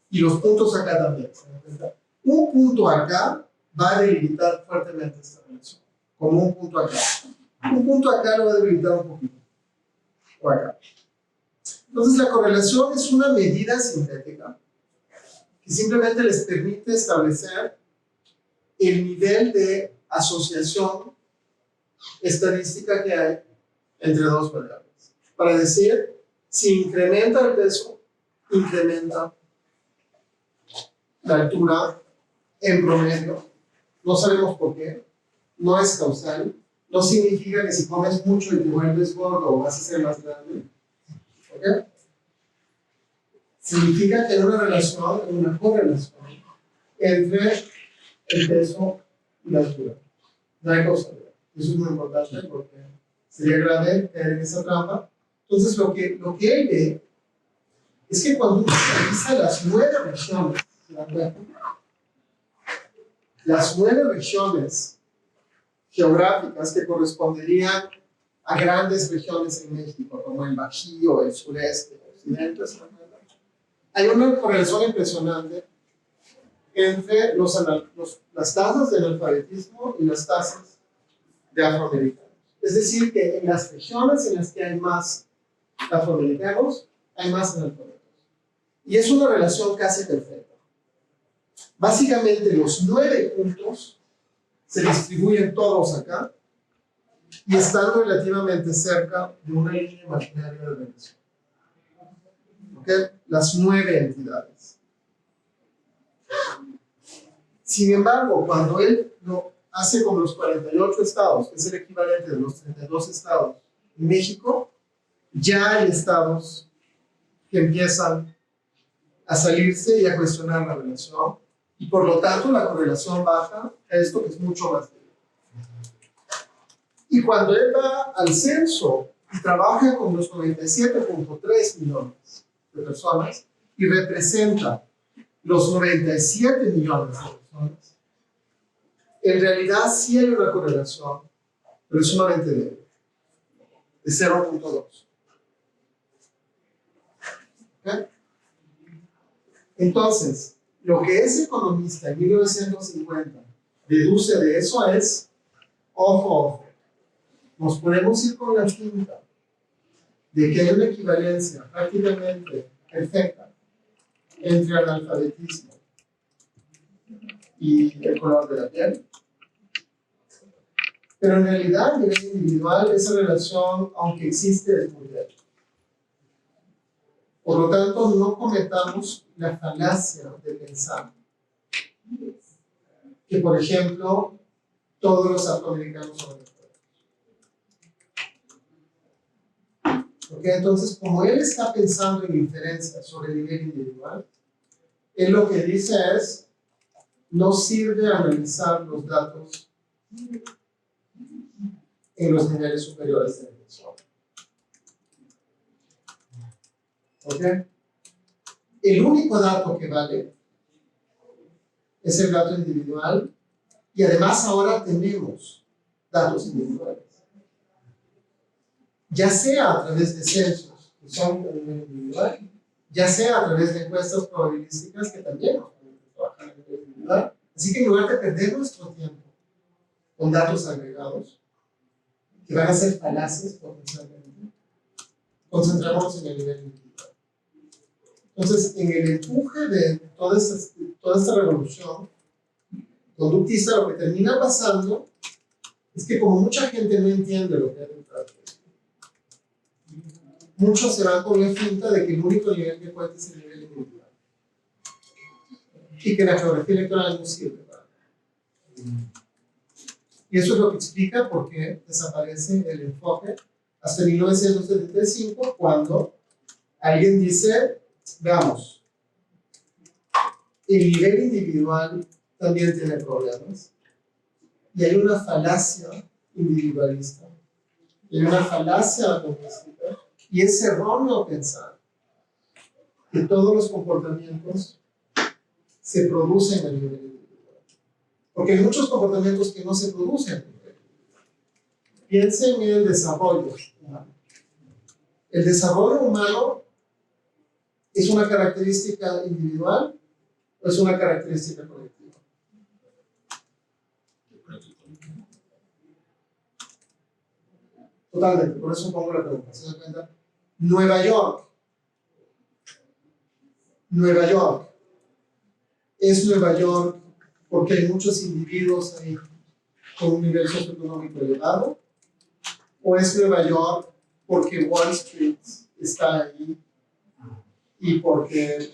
Y los puntos acá también. ¿Se dan cuenta? Un punto acá va a debilitar fuertemente esta relación, como un punto acá. Un punto acá lo va a debilitar un poquito. O acá. Entonces la correlación es una medida sintética que simplemente les permite establecer el nivel de asociación estadística que hay entre dos variables. Para decir, si incrementa el peso, incrementa la altura en promedio. No sabemos por qué, no es causal, no significa que si comes mucho y te vuelves gordo vas a ser más grande. ¿Ok? Significa que hay una relación, una correlación entre el peso y la altura. No hay causalidad. Eso es muy importante porque sería grave caer en esa trampa. Entonces lo que él ve es que cuando uno analiza las 9 regiones, ¿se dan cuenta? Las 9 regiones geográficas que corresponderían a grandes regiones en México, como el Bajío, el sureste, el occidente, hay una correlación impresionante entre las tasas de analfabetismo y las tasas de afroamericanos. Es decir, que en las regiones en las que hay más afroamericanos, hay más analfabetos. Y es una relación casi perfecta. Básicamente los 9 puntos se distribuyen todos acá y están relativamente cerca de una línea imaginaria de relación. ¿Ok? Las 9 entidades. Sin embargo, cuando él lo hace con los 48 estados, que es el equivalente de los 32 estados en México, ya hay estados que empiezan a salirse y a cuestionar la relación, y por lo tanto la correlación baja a esto que es mucho más débil. Y cuando él va al censo y trabaja con los 97.3 millones de personas y representa los 97 millones de personas, en realidad sí hay una correlación, pero es sumamente débil, de 0.2. ¿Okay? Entonces, lo que ese economista en 1950 deduce de eso es, ojo, nos podemos ir con la tinta de que hay una equivalencia prácticamente perfecta entre el analfabetismo y el color de la piel. Pero en realidad, a nivel individual, esa relación, aunque existe, es muy débil. Por lo tanto, no cometamos la falacia de pensar que, por ejemplo, todos los afroamericanos son analfabetos. ¿Ok? Entonces, como él está pensando en inferencias sobre el nivel individual, él lo que dice es, no sirve analizar los datos en los niveles superiores de atención. ¿Ok? El único dato que vale es el dato individual, y además ahora tenemos datos individuales. Ya sea a través de censos, que son a nivel individual, ya sea a través de encuestas probabilísticas, que también nos permiten trabajar a nivel individual. Así que en lugar de perder nuestro tiempo con datos agregados, que van a ser falaces potencialmente, concentrémonos en el nivel individual. Entonces, en el empuje de toda esta revolución conductista, lo que termina pasando es que como mucha gente no entiende lo que hay detrás de esto, muchos se van con la finta de que el único nivel que cuenta es el nivel individual y que la geografía electoral no sirve para nada. Y eso es lo que explica por qué desaparece el enfoque hasta 1975, cuando alguien dice, veamos, el nivel individual también tiene problemas, y hay una falacia individualista, y hay una falacia atomística, y es erróneo pensar que todos los comportamientos se producen a nivel individual. Porque hay muchos comportamientos que no se producen a nivel individual. Piensen en el desarrollo humano. El desarrollo humano es una característica individual o es una característica colectiva. Totalmente, por eso pongo la pregunta. ¿Se dan cuenta? Nueva York. ¿Es Nueva York porque hay muchos individuos ahí con un nivel socioeconómico elevado? ¿O es Nueva York porque Wall Street está ahí y porque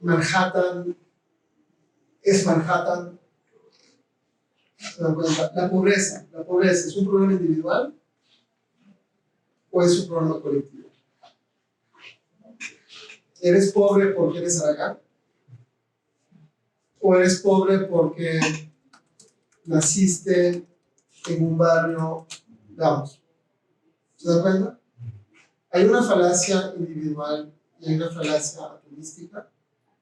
Manhattan es Manhattan? ¿Se dan cuenta? La pobreza ¿es un problema individual o es un problema colectivo? ¿Eres pobre porque eres Aragán? ¿O eres pobre porque naciste en un barrio, vamos? ¿Se dan cuenta? Hay una falacia individual y hay una falacia atomística,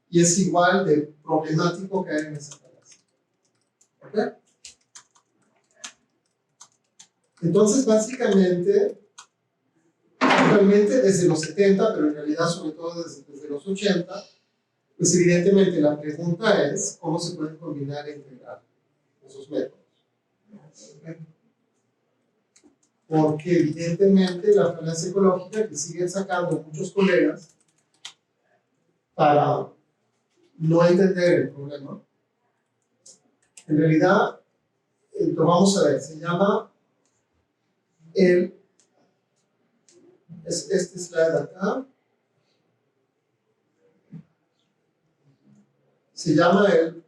y es igual de problemático caer en esa falacia. ¿Ok? Entonces, básicamente, actualmente desde los 70, pero en realidad sobre todo desde los 80, pues evidentemente la pregunta es cómo se pueden combinar e integrar esos métodos. ¿Okay? porque evidentemente la falacia ecológica que siguen sacando muchos colegas para no entender el problema, en realidad, lo vamos a ver, se llama este slide acá, se llama el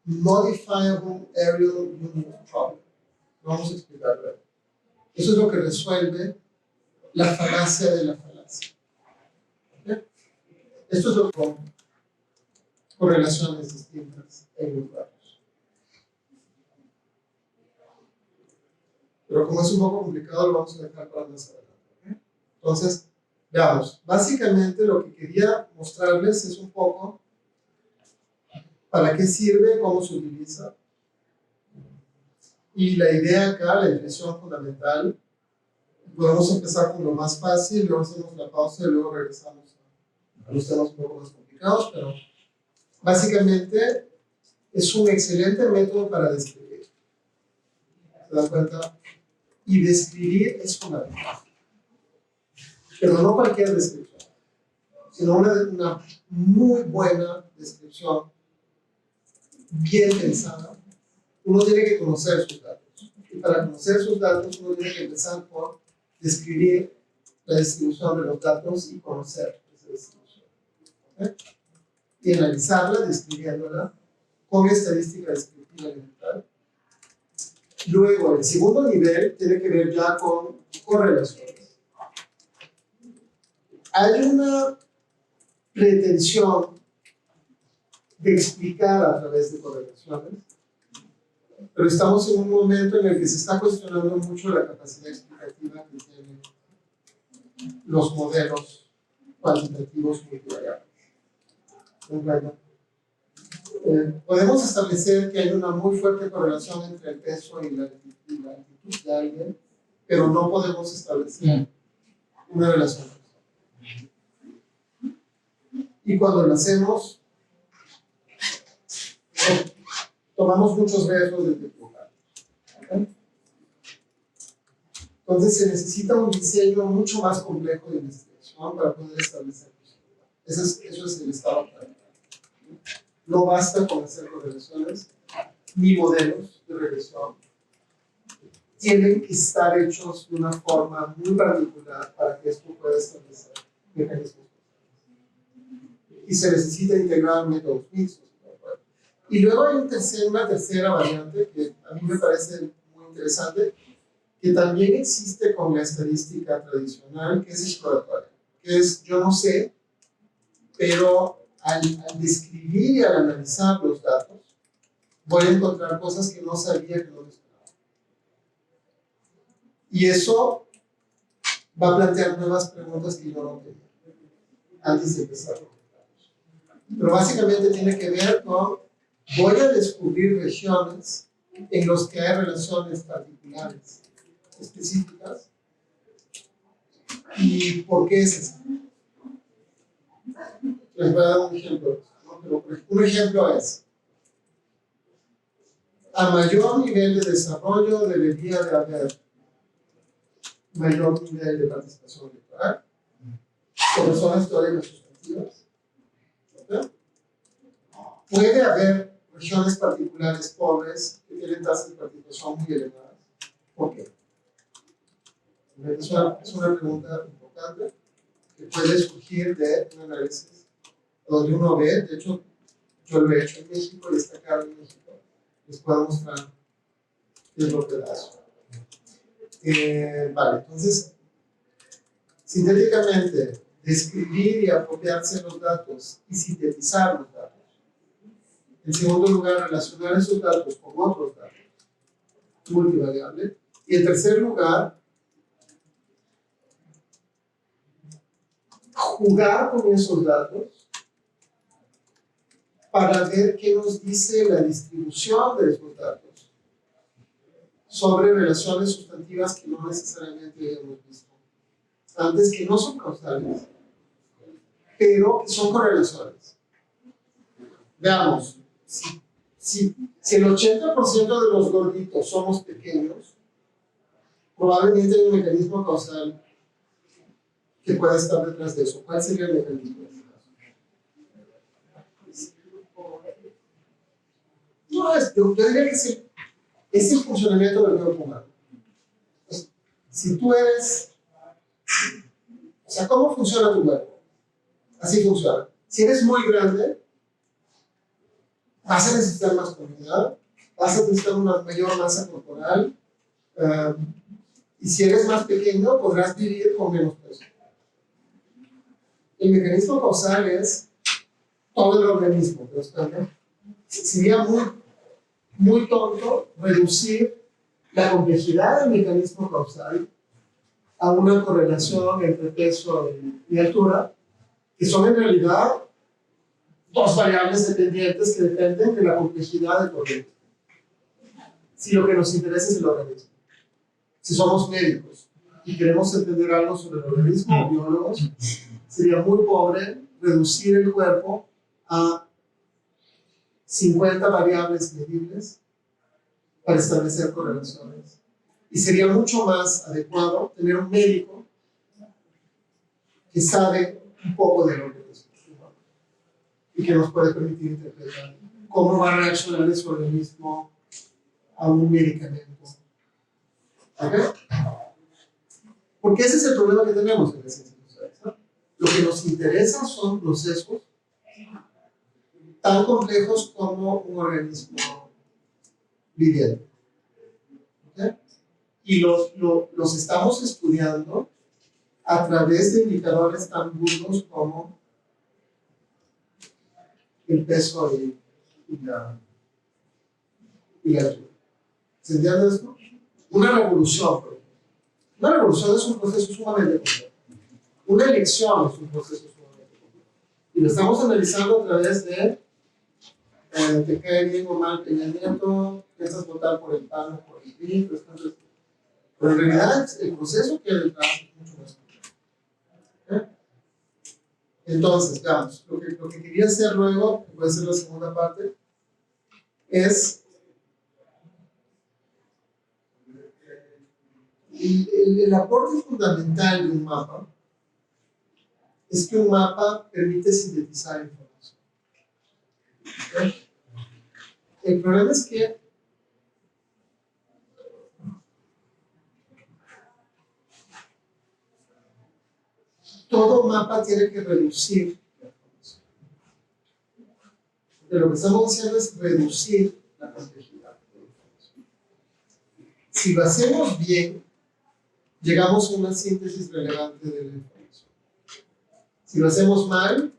Modifiable Areal Unit Problem. Vamos a explicarlo. Eso es lo que resuelve la falacia de la falacia. ¿Okay? Esto es lo que correlaciones distintas en los datos. Pero como es un poco complicado, lo vamos a dejar para más adelante. ¿Okay? Entonces, veamos. Básicamente lo que quería mostrarles es un poco para qué sirve, cómo se utiliza. Y la idea acá, la impresión fundamental, podemos empezar con lo más fácil, luego hacemos la pausa y luego regresamos a los temas un poco más complicados, pero básicamente es un excelente método para describir. ¿Se dan cuenta? Y describir es fundamental. Pero no cualquier descripción, sino una muy buena descripción, bien pensada. Uno tiene que conocer sus datos. Y para conocer sus datos, uno tiene que empezar por describir la distribución de los datos y conocer esa distribución. ¿Okay? Y analizarla, describiéndola con estadística descriptiva elemental. Luego, el segundo nivel tiene que ver ya con correlaciones. Hay una pretensión de explicar a través de correlaciones, pero estamos en un momento en el que se está cuestionando mucho la capacidad explicativa que tienen los modelos cuantitativos multivariables. Podemos establecer que hay una muy fuerte correlación entre el peso y la altitud de alguien, pero no podemos establecer una relación. Y cuando lo hacemos, tomamos muchos riesgos de equivocarnos. ¿Okay? Entonces se necesita un diseño mucho más complejo de investigación para poder establecer eso es el estado actual. No basta con hacer correlaciones ni modelos de regresión. Tienen que estar hechos de una forma muy particular para que esto pueda establecer mecanismos. Y se necesita integrar métodos mixtos. Y luego hay una tercera variante que a mí me parece muy interesante, que también existe con la estadística tradicional, que es exploratoria, que es yo no sé, pero al describir y al analizar los datos, voy a encontrar cosas que no sabía que no esperaba. Y eso va a plantear nuevas preguntas que yo no tenía antes de empezar con los datos. Pero básicamente tiene que ver con voy a descubrir regiones en las que hay relaciones particulares específicas. ¿Y por qué es así? Les voy a dar un ejemplo. ¿No? Un ejemplo es, a mayor nivel de desarrollo debería de haber mayor nivel de participación electoral, por razones teóricas sustantivas. ¿Okay? Puede haber regiones particulares pobres que tienen tasas de participación muy elevadas. ¿Por qué? Es una pregunta importante que puede surgir de un análisis donde uno ve, de hecho, yo lo he hecho en México y está acá en México. Les puedo mostrar qué es lo que da eso. Vale, entonces, sintéticamente, describir y apropiarse de los datos y sintetizar los datos. En segundo lugar, relacionar esos datos con otros datos multivariables. Y en tercer lugar, jugar con esos datos para ver qué nos dice la distribución de esos datos sobre relaciones sustantivas que no necesariamente hemos visto antes, que no son causales, pero que son correlaciones. Veamos, si el 80% de los gorditos somos pequeños, probablemente hay un mecanismo causal que pueda estar detrás de eso. ¿Cuál sería el mecanismo? No, yo diría que es el funcionamiento del cuerpo humano. Pues, si tú eres, o sea, ¿cómo funciona tu cuerpo? Así funciona. Si eres muy grande, vas a necesitar más comida, vas a necesitar una mayor masa corporal, y si eres más pequeño, podrás vivir con menos peso. El mecanismo causal es todo el organismo, ¿no? Sería muy tonto reducir la complejidad del mecanismo causal a una correlación entre peso y altura, que son en realidad dos variables dependientes que dependen de la complejidad del organismo. Si lo que nos interesa es el organismo. Si somos médicos y queremos entender algo sobre el organismo, biólogos, sería muy pobre reducir el cuerpo a 50 variables medibles para establecer correlaciones. Y sería mucho más adecuado tener un médico que sabe un poco del organismo, ¿no? Y que nos puede permitir interpretar cómo va a reaccionar ese organismo a un medicamento. ¿Ok? Porque ese es el problema que tenemos en las ciencias sociales, ¿no? Lo que nos interesa son procesos tan complejos como un organismo viviente. ¿Okay? Y los estamos estudiando a través de indicadores tan burdos como el peso y la altura. ¿Se entiende esto? Una revolución, por ejemplo. Una revolución es un proceso sumamente complejo. Una elección es un proceso sumamente complejo. Y lo estamos analizando a través de te cae bien o mal Peña Nieto, piensas votar por el PAN o por el PRI, entonces, pero en realidad el proceso que hay detrás es mucho más complejo. ¿Okay? Entonces, digamos, lo que quería hacer luego, que puede ser la segunda parte, es el aporte fundamental de un mapa es que un mapa permite sintetizar información. ¿Okay? El problema es que todo mapa tiene que reducir la información. Lo que estamos haciendo es reducir la complejidad de la información. Si lo hacemos bien, llegamos a una síntesis relevante de la información. Si lo hacemos mal,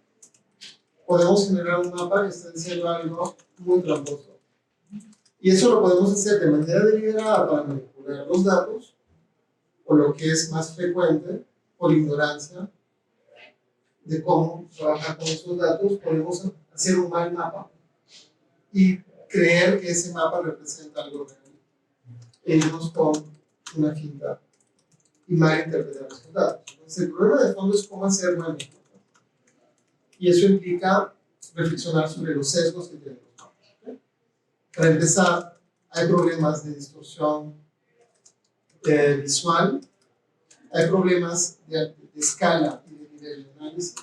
podemos generar un mapa que está diciendo algo muy tramposo. Y eso lo podemos hacer de manera deliberada para manipular los datos, o lo que es más frecuente, por ignorancia de cómo trabajar con esos datos, podemos hacer un mal mapa y creer que ese mapa representa algo real. E irnos con una finta y mal interpretar esos datos. Entonces, el problema de fondo es cómo hacer mal mapa. Y eso implica reflexionar sobre los sesgos que tienen los mapas. ¿Okay? Para empezar, hay problemas de distorsión visual, hay problemas de escala y de nivel de análisis,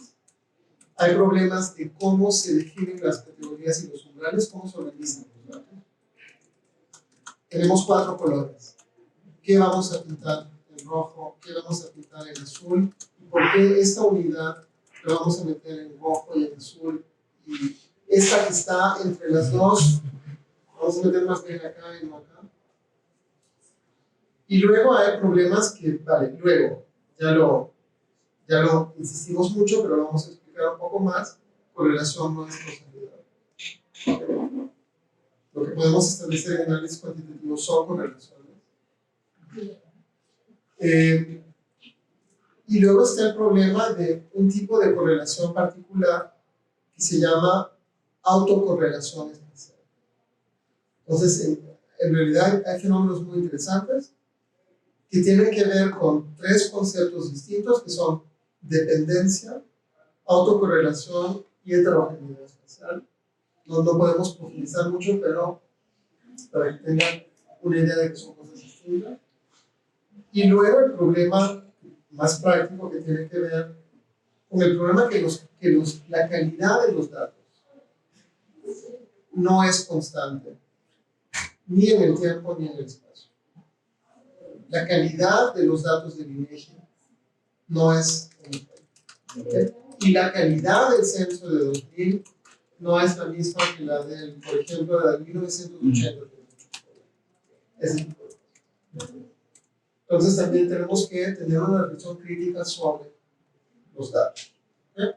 hay problemas de cómo se definen las categorías y los umbrales, cómo se organizan los datos. Tenemos 4 colores. ¿Qué vamos a pintar en rojo? ¿Qué vamos a pintar en azul? ¿Y por qué esta unidad la vamos a meter en rojo y en azul? Y esta que está entre las dos, vamos a meter más bien acá y no acá. Y luego hay problemas que, vale, luego, ya lo insistimos mucho, pero lo vamos a explicar un poco más, correlación no es causalidad. Lo que podemos establecer en análisis cuantitativo son correlaciones. Y luego está el problema de un tipo de correlación particular que se llama autocorrelación espacial. Entonces, en realidad hay fenómenos muy interesantes que tienen que ver con 3 conceptos distintos que son dependencia, autocorrelación y heterogeneidad espacial. No podemos profundizar mucho, pero para que tengan una idea de que son cosas distintas. Y luego el problema más práctico que tiene que ver con el problema que la calidad de los datos no es constante, ni en el tiempo ni en el espacio. La calidad de los datos del INEGI no es constante. ¿Okay? Y la calidad del censo de 2000 no es la misma que la del, por ejemplo, la de 1980. Es decir, entonces también tenemos que tener una reflexión crítica sobre los datos. ¿Okay?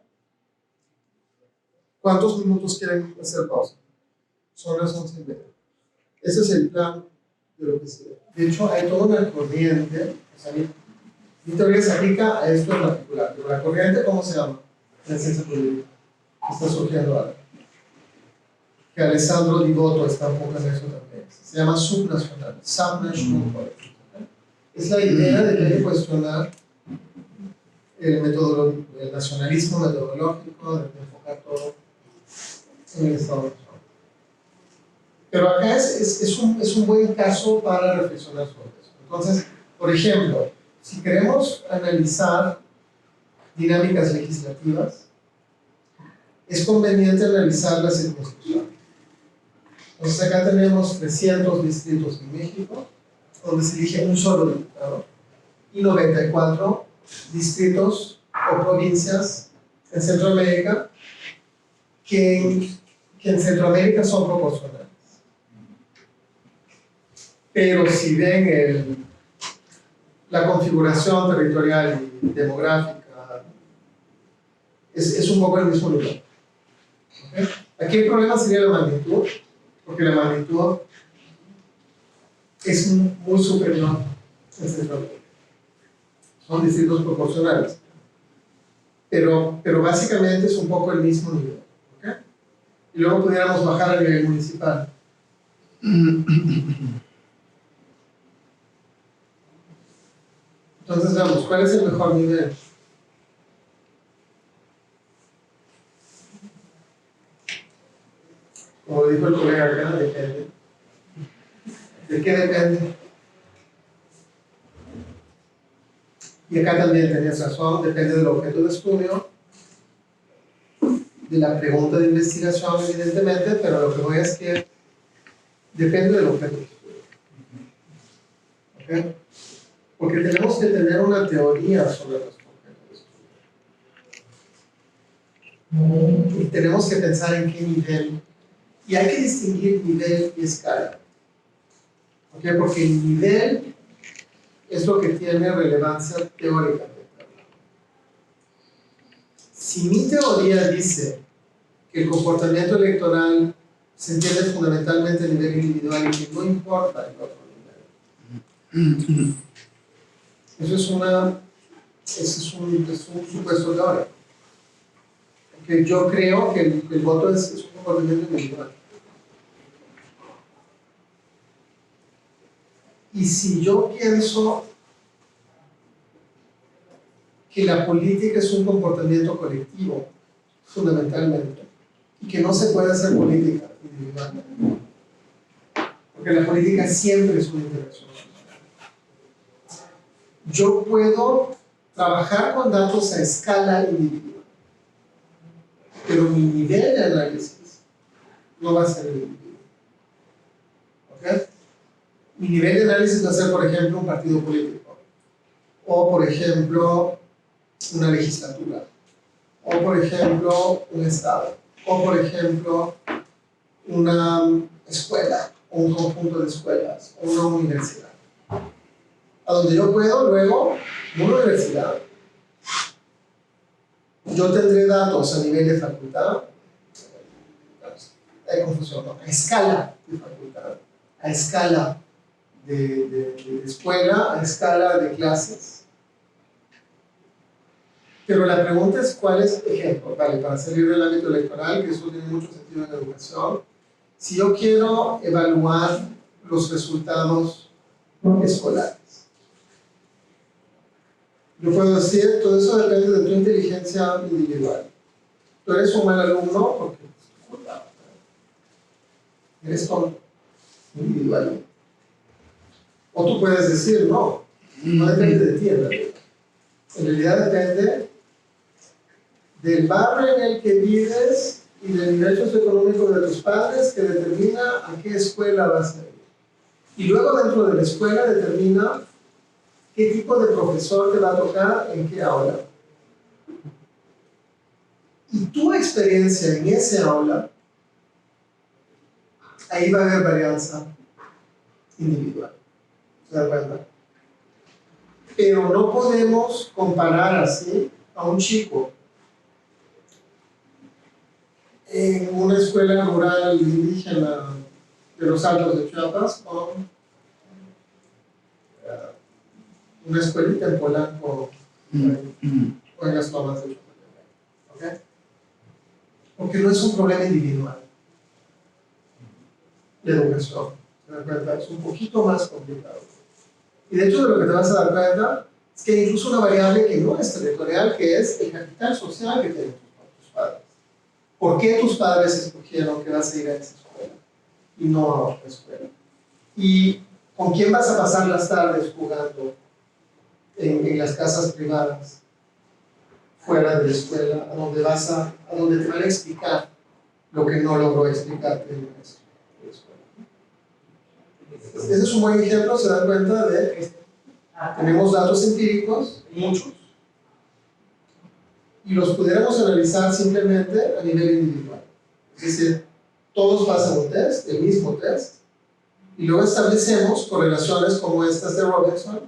¿Cuántos minutos quieren hacer pausa? Son las 11:30. Ese es el plan de lo que se ve. De hecho, hay toda una corriente, o sea, mi teoría se aplica a esto en particular, pero la corriente, ¿cómo se llama? La ciencia política. Está surgiendo ahora. Que Alessandro Di Botto está un poco en eso también. Se llama subnacional, subnational politics. Es la idea de que hay que cuestionar el nacionalismo metodológico, de enfocar todo en el Estado nacional. Pero acá es un buen caso para reflexionar sobre eso. Entonces, por ejemplo, si queremos analizar dinámicas legislativas, es conveniente analizar la circunscripción. Entonces acá tenemos 300 distritos en México, donde se elige un solo diputado, y 94 distritos o provincias en Centroamérica, que en Centroamérica son proporcionales. Pero si ven la configuración territorial y demográfica, es un poco el mismo lugar. ¿Okay? Aquí el problema sería la magnitud, porque la magnitud es muy superior en Centroamérica. Son distritos proporcionales. Pero básicamente es un poco el mismo nivel. ¿Okay? Y luego pudiéramos bajar a nivel municipal. Entonces veamos, ¿cuál es el mejor nivel? Como dijo el colega acá, depende. ¿De qué depende? Y acá también tenías razón, depende del objeto de estudio, de la pregunta de investigación, evidentemente, pero lo que voy a es que depende del objeto de estudio. ¿Okay? Porque tenemos que tener una teoría sobre los objetos de estudio. Y tenemos que pensar en qué nivel. Y hay que distinguir nivel y escala. ¿Okay? Porque el nivel es lo que tiene relevancia teórica. Si mi teoría dice que el comportamiento electoral se entiende fundamentalmente a nivel individual y que no importa el otro nivel, eso es un supuesto teórico. Porque yo creo que el voto es un comportamiento individual. Y si yo pienso que la política es un comportamiento colectivo, fundamentalmente, y que no se puede hacer política individualmente, porque la política siempre es una interacción social. Yo puedo trabajar con datos a escala individual, pero mi nivel de análisis no va a ser el individuo. ¿Okay? Mi nivel de análisis va a ser, por ejemplo, un partido político, o por ejemplo, una legislatura, o por ejemplo, un estado, o por ejemplo, una escuela, o un conjunto de escuelas, o una universidad. A donde yo puedo luego, en una universidad, yo tendré datos a nivel de facultad, hay confusión, ¿no? A escala de facultad, a escala de escuela, a escala de clases. Pero la pregunta es cuál es, ejemplo, vale, para salir del ámbito electoral, que eso tiene mucho sentido en educación, si yo quiero evaluar los resultados escolares. Yo puedo decir, todo eso depende de tu inteligencia individual. Tú eres un mal alumno porque eres tonto, individualmente. O tú puedes decir, no, No depende de ti, en realidad. En realidad depende del barrio en el que vives y del nivel socioeconómico de tus padres, que determina a qué escuela vas a ir. Y luego dentro de la escuela determina qué tipo de profesor te va a tocar en qué aula. Y tu experiencia en ese aula, ahí va a haber varianza individual. ¿Se dan cuenta? Pero no podemos comparar así a un chico en una escuela rural indígena de los Altos de Chiapas con una escuelita en Polanco o en las Lomas de Chapultepec. ¿Okay? Porque no es un problema individual. La educación, ¿se dan cuenta? Es un poquito más complicado. Y de hecho de lo que te vas a dar cuenta es que hay incluso una variable que no es territorial, que es el capital social que tienen tus padres. ¿Por qué tus padres escogieron que vas a ir a esa escuela y no a otra escuela? ¿Y con quién vas a pasar las tardes jugando en las casas privadas, fuera de la escuela, a donde te van a explicar lo que no logró explicarte el maestro de la escuela? Ese es un buen ejemplo, se dan cuenta de que tenemos datos empíricos, muchos, y los pudiéramos analizar simplemente a nivel individual. Es decir, todos pasan un test, el mismo test, y luego establecemos correlaciones como estas de Robinson,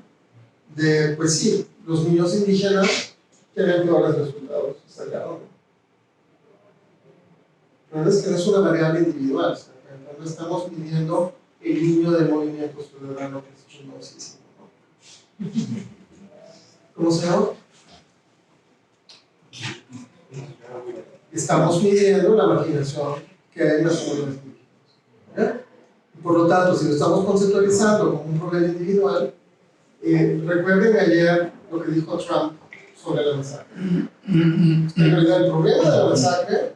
de, pues sí, los niños indígenas tienen peores resultados, está claro. Pero es que no es una variable individual, no estamos midiendo el niño del movimiento ciudadano que es chingosísimo, ¿no? ¿Cómo se llama? Estamos midiendo la marginación que hay en las comunidades indígenas. Por lo tanto, si lo estamos conceptualizando como un problema individual, recuerden ayer lo que dijo Trump sobre la masacre. En realidad, el problema de la masacre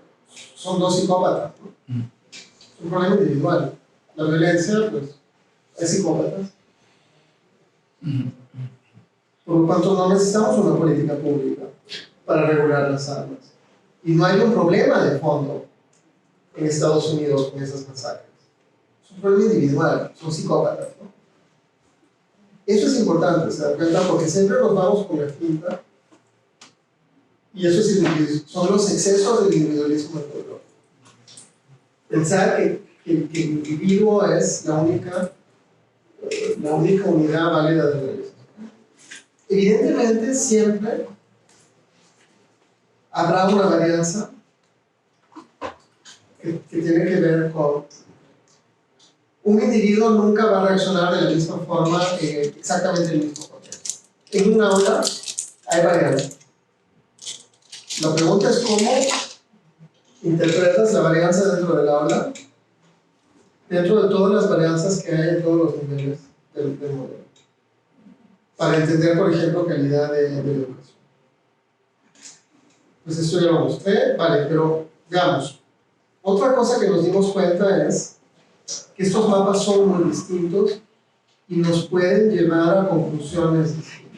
son dos psicópatas, ¿no? Es un problema individual. La violencia, pues, es psicópatas. Por lo tanto, no necesitamos una política pública para regular las armas. Y no hay un problema de fondo en Estados Unidos con esas masacres. Es un problema individual, son psicópatas, ¿no? Eso es importante, ¿se dan cuenta? Porque siempre nos vamos con la finta, y eso son los excesos del individualismo metodológico. Pensar que el individuo es la única unidad válida de realización. Evidentemente, siempre habrá una varianza que tiene que ver con un individuo nunca va a reaccionar de la misma forma en exactamente el mismo contexto. En un aula hay varianza. La pregunta es cómo interpretas la varianza dentro del aula, dentro de todas las varianzas que hay en todos los niveles del modelo, para entender, por ejemplo, calidad de educación. Pues esto ya lo mostré, vale, pero veamos. Otra cosa que nos dimos cuenta es que estos mapas son muy distintos y nos pueden llevar a conclusiones distintas.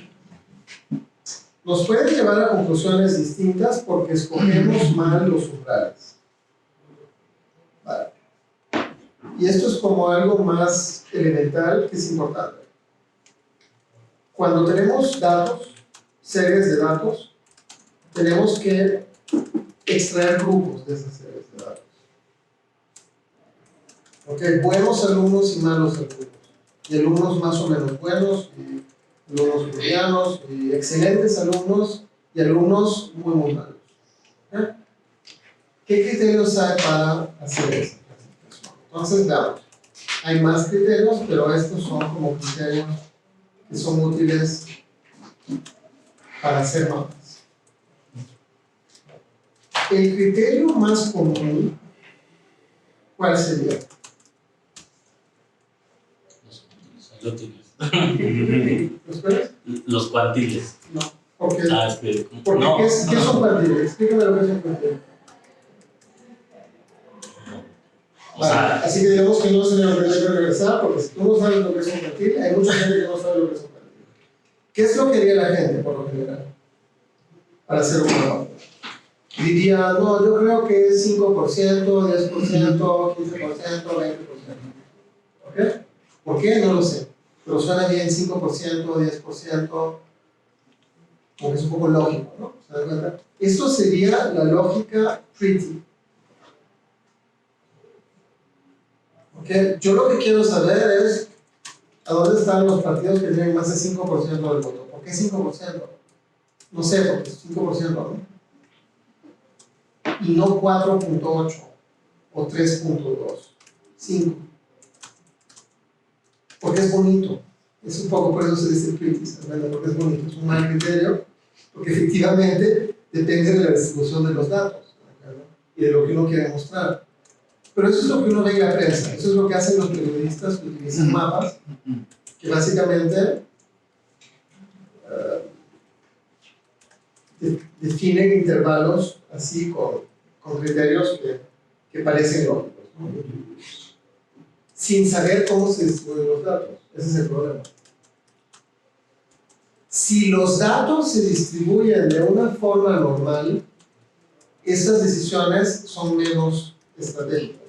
Nos pueden llevar a conclusiones distintas porque escogemos mal los umbrales. Vale. Y esto es como algo más elemental que es importante. Cuando tenemos datos, series de datos, tenemos que extraer grupos de esas series de datos. ¿Ok? Buenos alumnos y malos alumnos. Y alumnos más o menos buenos, y alumnos medianos, y excelentes alumnos, y alumnos muy, muy malos. ¿Ok? ¿Qué criterios hay para hacer esa clasificación? Entonces, veamos. Hay más criterios, pero estos son como criterios que son útiles para hacer mapas. El criterio más común, ¿cuál sería? ¿Los cuáles? Los cuantiles. No. Porque, porque no, ¿qué son cuantiles? Explícame lo que es un cuantile. Vale, así que digamos que no se le va a tener que regresar, porque si tú no sabes lo que es un cuantile, hay mucha gente que no sabe lo que es un cuantile. ¿Qué es lo que haría la gente por lo general? Para hacer una nota. Diría, no, yo creo que es 5%, 10%, 15%, 20%. ¿Ok? ¿Por qué? No lo sé. Pero suena bien 5%, 10%, porque es un poco lógico, ¿no? ¿Se dan cuenta? Esto sería la lógica pretty. ¿Ok? Yo lo que quiero saber es a dónde están los partidos que tienen más de 5% del voto. ¿Por qué 5%? No sé, porque es 5%, ¿no? Y no 4.8 o 3.2, 5. Porque es bonito. Es un poco por eso se dice pretty, ¿verdad? Porque es bonito. Es un mal criterio, porque efectivamente depende de la distribución de los datos, ¿verdad? Y de lo que uno quiere mostrar. Pero eso es lo que uno ve en la prensa. Eso es lo que hacen los periodistas que utilizan mapas, que básicamente definen intervalos así con criterios que parecen lógicos, ¿no? Sin saber cómo se distribuyen los datos. Ese es el problema. Si los datos se distribuyen de una forma normal, estas decisiones son menos estratégicas.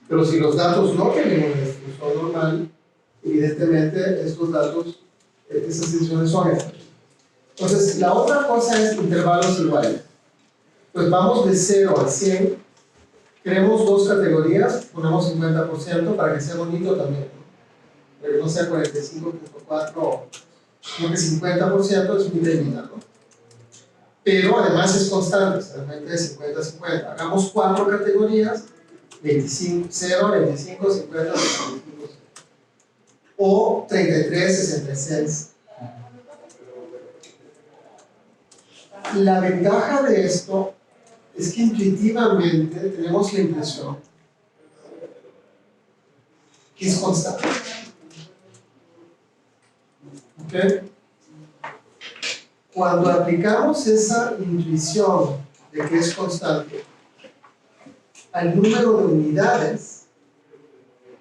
Pero si los datos no tienen una distribución normal, evidentemente estos datos, estas decisiones son estratégicas. Entonces, la otra cosa es intervalos iguales. Pues vamos de 0 a 100, creemos dos categorías, ponemos 50% para que sea bonito también, ¿no? Para que no sea 45.4, sino que 50% es mitad y mitad, ¿no? Pero además es constante, realmente es 50-50. Hagamos 4 categorías, 25, 0, 25, 50, 25, o 33, 66. La ventaja de esto es que intuitivamente tenemos la impresión que es constante. ¿Ok? Cuando aplicamos esa intuición de que es constante al número de unidades,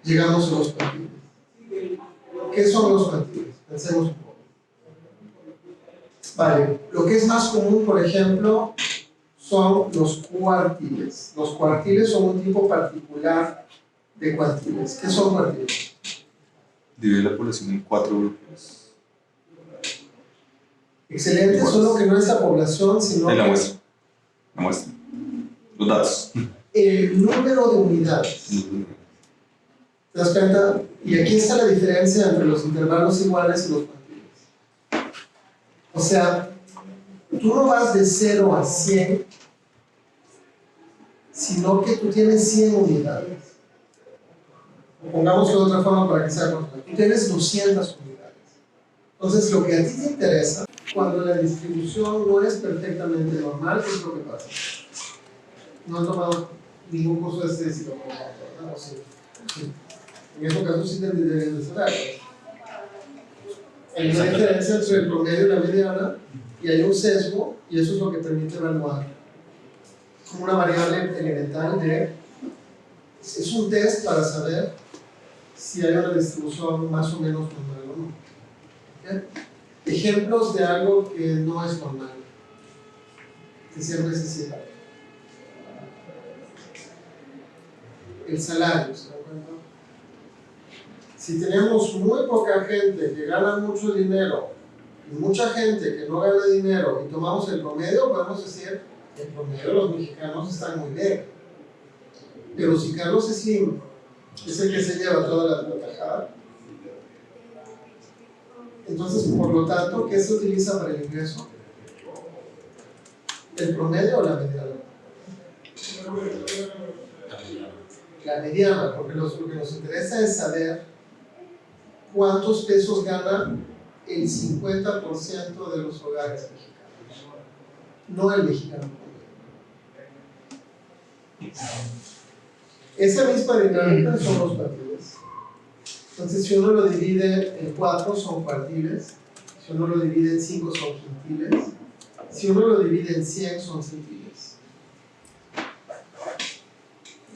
llegamos a los cuantiles. ¿Qué son los cuantiles? Pensemos un poco. Vale, lo que es más común, por ejemplo, son los cuartiles. Los cuartiles son un tipo particular de cuantiles. ¿Qué son cuartiles? Divide la población en 4 grupos. Excelente, solo que no es la población, sino En la que muestra. La muestra. Los datos. el número de unidades. ¿Te das cuenta? Y aquí está la diferencia entre los intervalos iguales y los cuantiles. O sea, tú no vas de 0 a 100, sino que tú tienes 100 unidades. O pongámoslo de otra forma para que sea correcto. Tú tienes 200 unidades. Entonces, lo que a ti te interesa, cuando la distribución no es perfectamente normal, ¿qué es lo que pasa? No han tomado ningún curso de estadística, por ejemplo, ¿no? ¿O sí? Sí. En ese caso sí deberían de saber. Hay una diferencia entre el promedio y la mediana, y hay un sesgo, y eso es lo que permite evaluar como una variable elemental de... Es un test para saber si hay una distribución más o menos normal o no. ¿Okay? Ejemplos de algo que no es normal, que siempre se cita. El salario, ¿se dan cuenta? Si tenemos muy poca gente que gana mucho dinero y mucha gente que no gana dinero y tomamos el promedio, podemos decir que el promedio de los mexicanos están muy bien. Pero si Carlos Slim es el que se lleva toda la tajada, entonces, por lo tanto, ¿qué se utiliza para el ingreso? ¿El promedio o la mediana? La mediana, porque lo que nos interesa es saber cuántos pesos gana el 50% de los hogares mexicanos, no el mexicano. Esa misma dinámica son los cuartiles. Entonces, si uno lo divide en 4 son cuartiles, si uno lo divide en 5 son quintiles, si uno lo divide en 100 son centiles.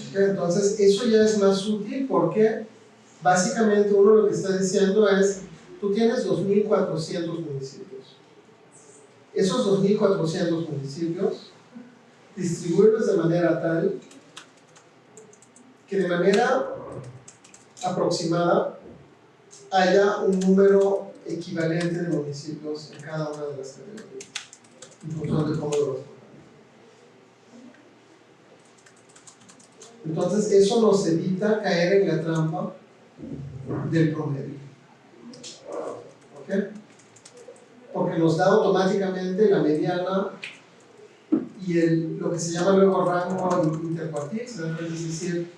¿Okay? Entonces, eso ya es más útil porque básicamente uno lo que está diciendo es tú tienes 2.400 municipios. Esos 2.400 municipios, distribuirlos de manera tal que de manera aproximada haya un número equivalente de municipios en cada una de las categorías, en función de cómo lo respondan. Entonces, eso nos evita caer en la trampa del promedio. ¿Ok? Porque nos da automáticamente la mediana y lo que se llama luego rango intercuartil, es decir,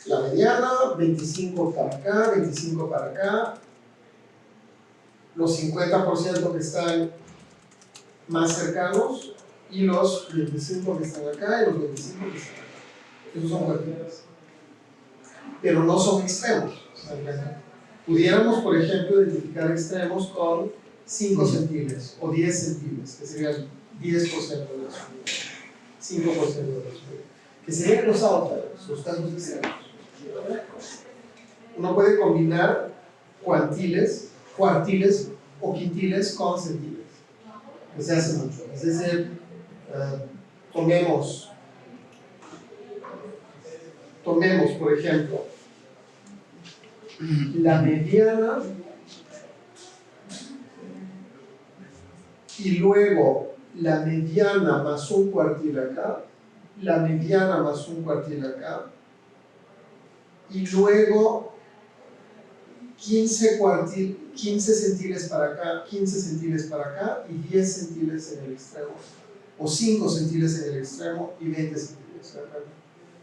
la mediana, 25 para acá, 25 para acá, los 50% que están más cercanos y los 25 que están acá y los 25 que están acá. Esos son cuartiles. Pero no son extremos. Pudiéramos, por ejemplo, identificar extremos con 5 centiles o 10 centiles, que serían 10% de la subida, 5% de la subida, que serían los outliers, los casos extremos. Uno puede combinar cuartiles o quintiles con centiles, que se hace mucho. Es decir, tomemos, por ejemplo, la mediana y luego la mediana más un cuartil acá, la mediana más un cuartil acá, y luego 15 centiles para acá, 15 centiles para acá y 10 centiles en el extremo, o 5 centiles en el extremo y 20 centiles acá,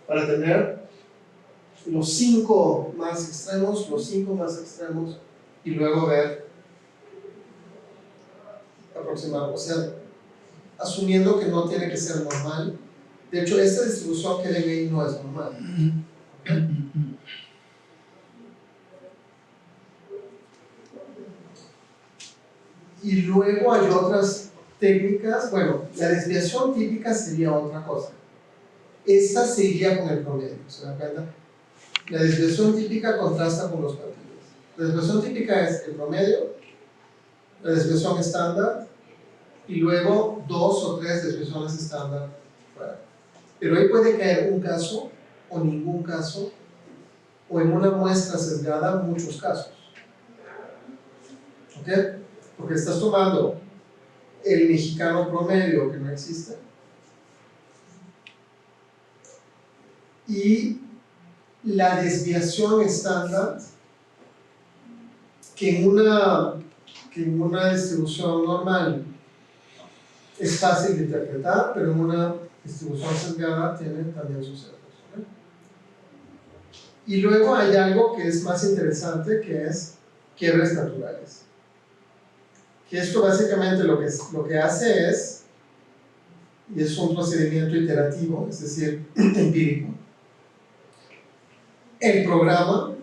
para tener los 5 más extremos, los 5 más extremos, y luego ver aproximado, o sea, asumiendo que no tiene que ser normal. De hecho, esta distribución que ven ahí no es normal. Y luego hay otras técnicas. Bueno, la desviación típica sería otra cosa. Esta se iría con el promedio, ¿se dan cuenta? La desviación típica contrasta con los partidos. La desviación típica es el promedio, la desviación estándar y luego 2 o 3 desviaciones estándar fuera. Pero ahí puede caer un caso o ningún caso, o en una muestra sesgada muchos casos. ¿Ok? Porque estás tomando el mexicano promedio, que no existe, y la desviación estándar, que en una distribución normal es fácil de interpretar, pero en una distribución sesgada tiene también sus errores. ¿Okay? Y luego hay algo que es más interesante, que es quiebres naturales. Que esto básicamente lo que hace es, y es un procedimiento iterativo, es decir, empírico, el programa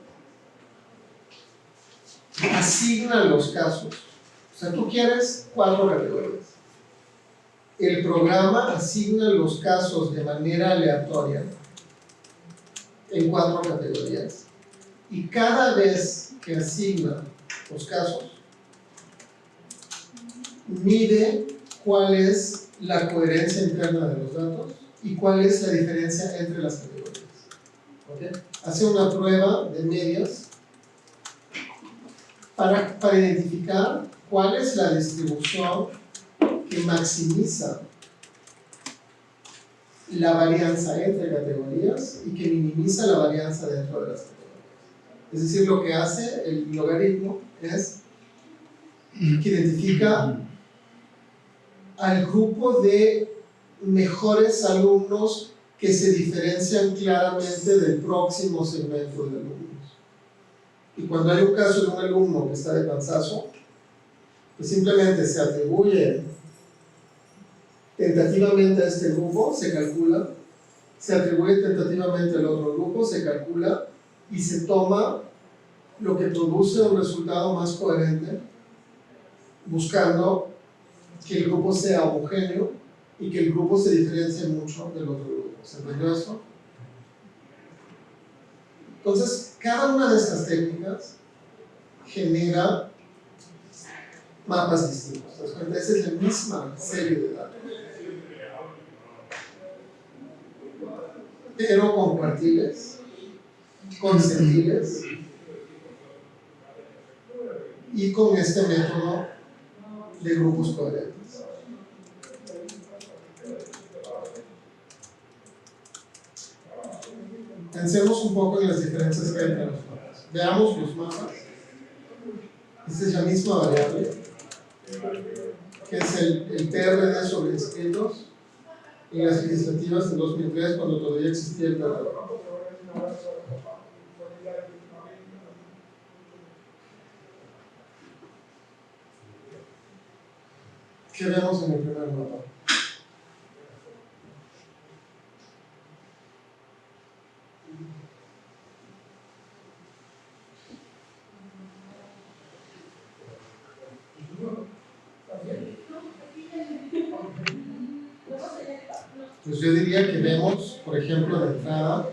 asigna los casos. O sea, tú quieres 4 categorías. El programa asigna los casos de manera aleatoria en 4 categorías. Y cada vez que asigna los casos, mide cuál es la coherencia interna de los datos y cuál es la diferencia entre las categorías. ¿Okay? Hace una prueba de medias para identificar cuál es la distribución que maximiza la varianza entre categorías y que minimiza la varianza dentro de las categorías. Es decir, lo que hace el logaritmo es que identifica al grupo de mejores alumnos que se diferencian claramente del próximo segmento de alumnos. Y cuando hay un caso de un alumno que está de panzazo, pues simplemente se atribuye tentativamente a este grupo, se calcula, se atribuye tentativamente al otro grupo, se calcula y se toma lo que produce un resultado más coherente, buscando que el grupo sea homogéneo y que el grupo se diferencie mucho del otro grupo. ¿Se entendió eso? Entonces, cada una de estas técnicas genera mapas distintos. ¿Te das cuenta? Esa es la misma serie de datos, pero con cuartiles, con centiles y con este método de grupos coherentes. Pensemos un poco en las diferencias que hay entre los mapas. Veamos los mapas. Esta es la misma variable, que es el PRD sobre distritos en las legislativas en 2003, cuando todavía existía el PRD. ¿Qué vemos en el primer mapa? Pues yo diría que vemos, por ejemplo, de entrada,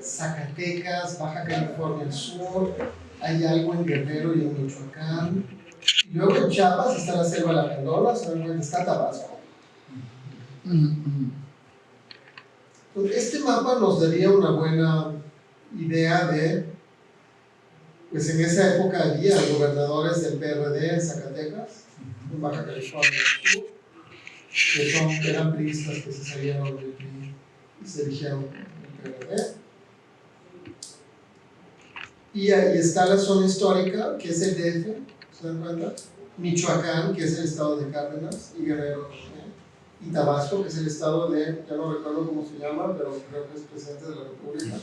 Zacatecas, Baja California Sur, hay algo en Guerrero y en Michoacán. Y luego en Chiapas está la selva Lacandona, está Tabasco. Entonces, este mapa nos daría una buena idea de, pues en esa época había gobernadores del PRD en Zacatecas, en Baja California Sur, que eran priistas que se salieron del PRI y se eligieron el PRD. Y ahí está la zona histórica, que es el DF, ¿se dan cuenta? Michoacán, que es el estado de Cárdenas, y Guerrero, y Tabasco, que es el estado de, ya no recuerdo cómo se llama, pero creo que es presidente de la República.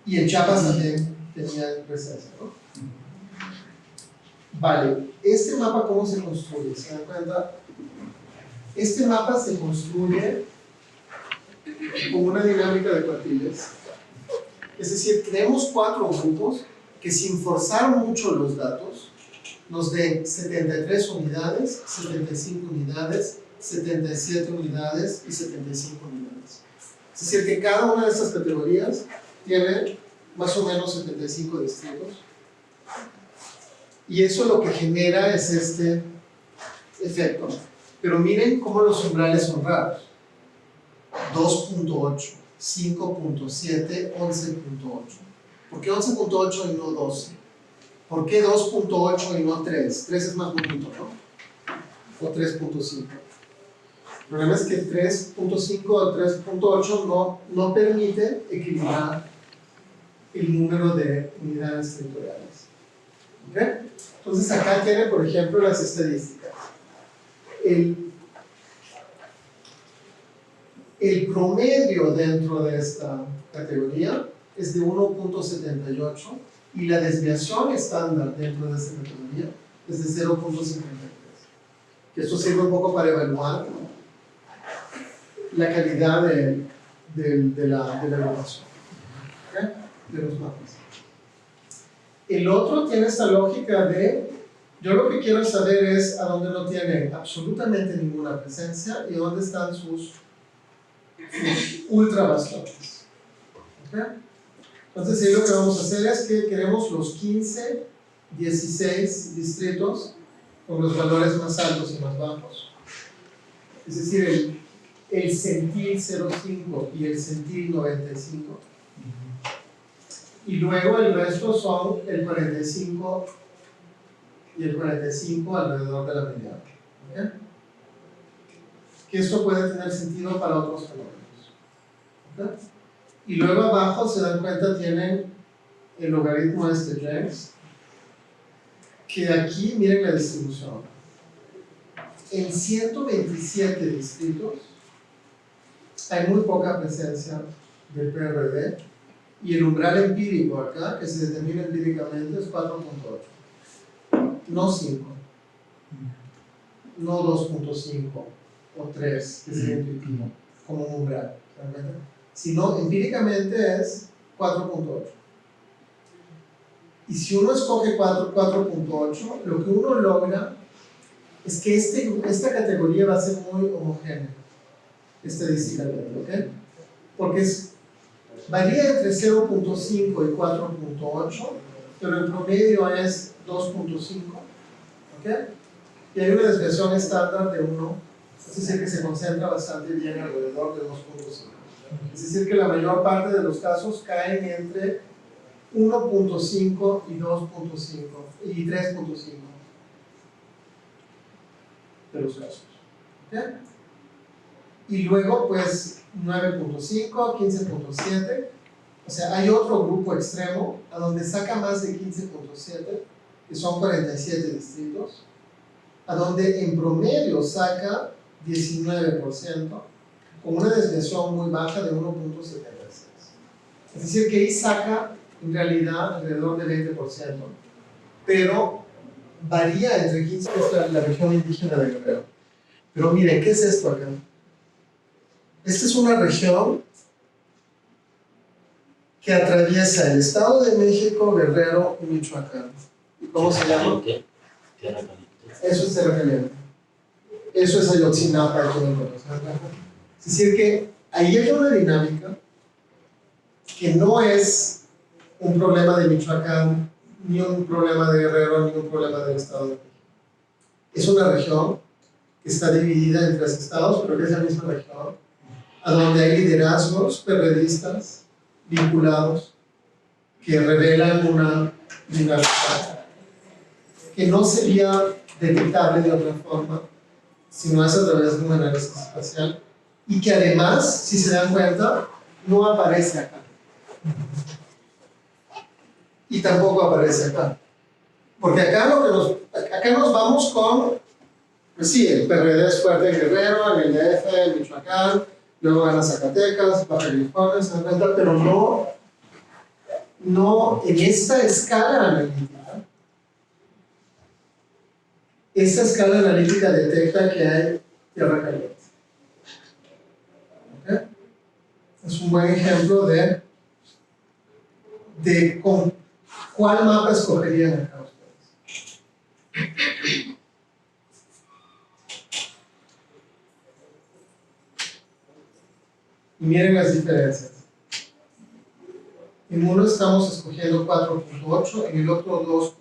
Y en Chiapas también tenía presencia, ¿no? Vale, este mapa, ¿cómo se construye? ¿Se dan cuenta? Este mapa se construye con una dinámica de cuartiles. Es decir, tenemos 4 grupos que, sin forzar mucho los datos, nos den 73 unidades, 75 unidades, 77 unidades y 75 unidades. Es decir, que cada una de estas categorías tiene más o menos 75 distritos. Y eso lo que genera es este efecto. Pero miren cómo los umbrales son raros. 2.8, 5.7, 11.8. ¿Por qué 11.8 y no 12? ¿Por qué 2.8 y no 3? 3 es más bonito, ¿no? O 3.5. El problema es que 3.5 o 3.8 no permite equilibrar el número de unidades territoriales. ¿Okay? Entonces acá tiene, por ejemplo, las estadísticas. El promedio dentro de esta categoría es de 1.78 y la desviación estándar dentro de esta categoría es de 0.53. Que esto sirve un poco para evaluar la calidad de la evaluación, ¿okay? De los mapas. El otro tiene esta lógica de, yo lo que quiero saber es a dónde no tiene absolutamente ninguna presencia y dónde están sus ultra bastones. ¿Okay? Entonces ahí lo que vamos a hacer es que queremos los 15, 16 distritos con los valores más altos y más bajos. Es decir, el centil 0.5 y el centil 95. Y luego el resto son el 45 y el 45 alrededor de la mediana. ¿Okay? Que esto puede tener sentido para otros fenómenos. ¿Okay? Y luego abajo, se dan cuenta, tienen el logaritmo de James, que aquí miren la distribución. En 127 distritos hay muy poca presencia del PRD y el umbral empírico acá, que se determina empíricamente, es 4.8, no 5, no 2.5 o 3, que sería intuitivo, como un umbral, sino empíricamente es 4.8. Y si uno escoge 4.8, lo que uno logra es que esta categoría va a ser muy homogénea estadísticamente, ¿ok? Porque varía entre 0.5 y 4.8 pero el promedio es 2.5, ¿ok? Y hay una desviación estándar de 1, es decir, que se concentra bastante bien alrededor de 2.5. Es decir, que la mayor parte de los casos caen entre 1.5 y 2.5 y 3.5 de los casos, ¿ok? Y luego, pues, 9.5, 15.7. O sea, hay otro grupo extremo a donde saca más de 15.7, que son 47 distritos, a donde en promedio saca 19%, con una desviación muy baja de 1.76. Es decir, que ahí saca en realidad alrededor de 20%, pero varía entre 15, que es la región indígena de Guerrero. Pero miren, ¿qué es esto acá? Esta es una región que atraviesa el Estado de México, Guerrero y Michoacán. ¿Cómo se llama? Tierra caliente. Eso es Tierra Caliente. Eso es Ayotzinapa y todo el mundo. Es decir, que ahí hay una dinámica que no es un problema de Michoacán, ni un problema de Guerrero, ni un problema del Estado de México. Es una región que está dividida en 3 estados, pero que es la misma región, a donde hay liderazgos periodistas vinculados que revelan una dinámica que no sería detectable de otra forma si no es a través de un análisis espacial, y que además, si se dan cuenta, no aparece acá y tampoco aparece acá, porque acá nos vamos con, pues sí, el PRD es fuerte en Guerrero, en el DF, en Michoacán, luego van a Zacatecas, Baja California, se dan cuenta, pero no en esta escala analítica. Esta escala analítica detecta que hay tierra caliente. ¿Okay? Es un buen ejemplo de con cuál mapa escogerían acá ustedes. Y miren las diferencias. En uno estamos escogiendo 4.8, en el otro 2.8.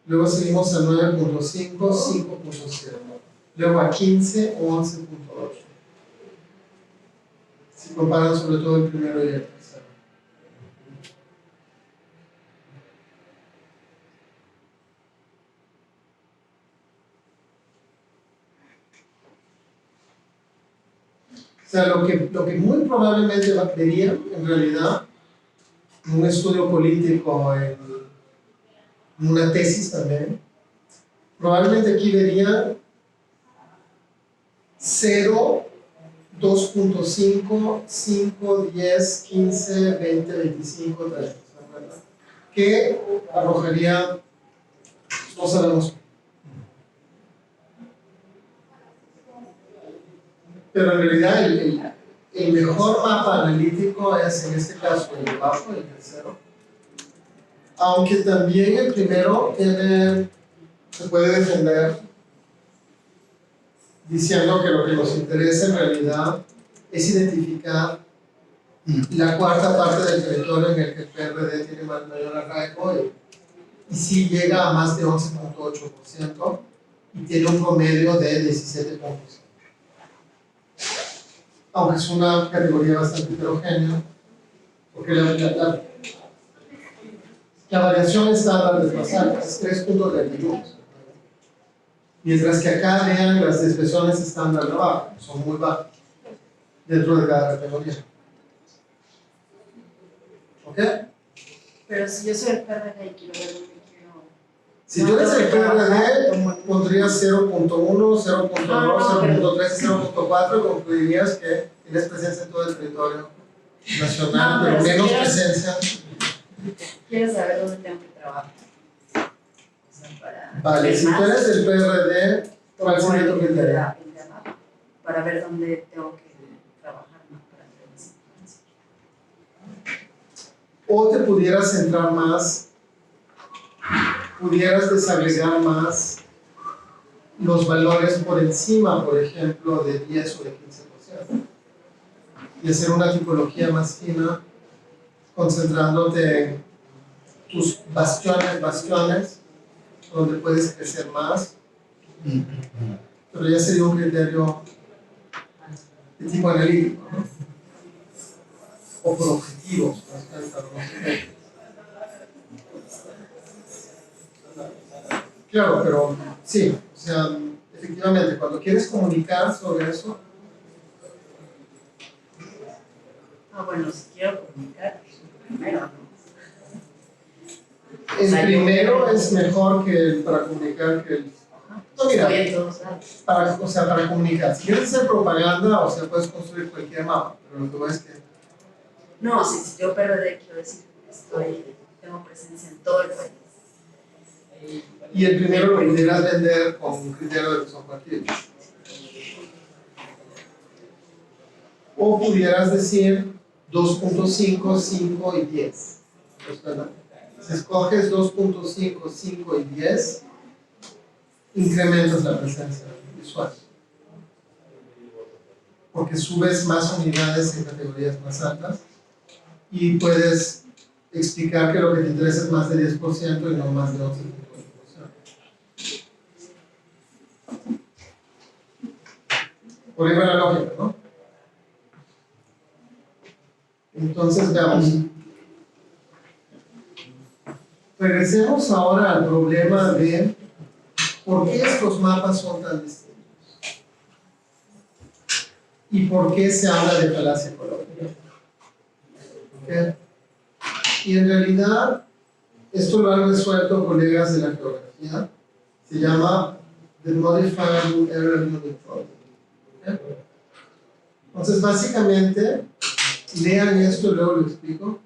Luego seguimos a 9.5, 5.0. Luego a 15 o 11.8. Si comparan sobre todo el primero y el tercero. O sea, lo que muy probablemente vería, en realidad, en un estudio político, en una tesis también, probablemente aquí vería 0, 2.5, 5, 10, 15, 20, 25, 30, que arrojaría, no sabemos. Pero en realidad el mejor mapa analítico es en este caso el bajo, el tercero. Aunque también el primero se puede defender diciendo que lo que nos interesa en realidad es identificar la cuarta parte del territorio en el que el PRD tiene mayor arraigo y sí llega a más de 11.8% y tiene un promedio de 17%. Aunque es una categoría bastante heterogénea, porque la variación estándar desfasada es 3.31, mientras que acá vean las desviaciones estándar de abajo, son muy bajas dentro de cada categoría. ¿Ok? Pero si yo soy el PRD y quiero ver dónde quiero... Si tú eres el PRD, pondrías 0.1, 0.2, 0.3 y 0.4 y concluirías que tienes presencia en todo el territorio nacional, pero menos presencia. Quiero saber dónde tengo que trabajar. O sea, Vale, si tú eres el PRD, ¿cuál sería tu criterio? Para ver dónde tengo que trabajar, ¿no? Para hacer mis informaciones. O te pudieras centrar más, pudieras desagregar más los valores por encima, por ejemplo, de 10 o de 15%, y hacer una tipología más fina, concentrándote en tus bastiones, donde puedes crecer más, pero ya sería un criterio de tipo analítico, ¿no? O por objetivos, claro, pero sí, o sea, efectivamente, cuando quieres comunicar sobre eso, Bueno, si quiero comunicar, primero, ¿no? el primero es mejor que para comunicar que el... No, mira, Estoy en todos lados. o sea, para comunicar. Si quieres hacer propaganda, o sea, puedes construir cualquier mapa, pero lo que pasa es que... No, si yo PRD quiero decir que tengo presencia en todo el país. Y el primero lo pudieras vender con un criterio de que son partidos. O pudieras decir 2.5, 5 y 10. Si escoges 2.5, 5 y 10, incrementas la presencia visual. Porque subes más unidades en categorías más altas y puedes explicar que lo que te interesa es más de 10% y no más de 11%. Por ahí va la lógica, ¿no? Entonces, veamos. Regresemos ahora al problema de por qué estos mapas son tan distintos y por qué se habla de falacia ecológica. ¿Okay? Y en realidad, esto lo han resuelto colegas de la geografía. Se llama The Modifiable Error Unit Problem. ¿Okay? Entonces, básicamente, lean esto y luego lo explico.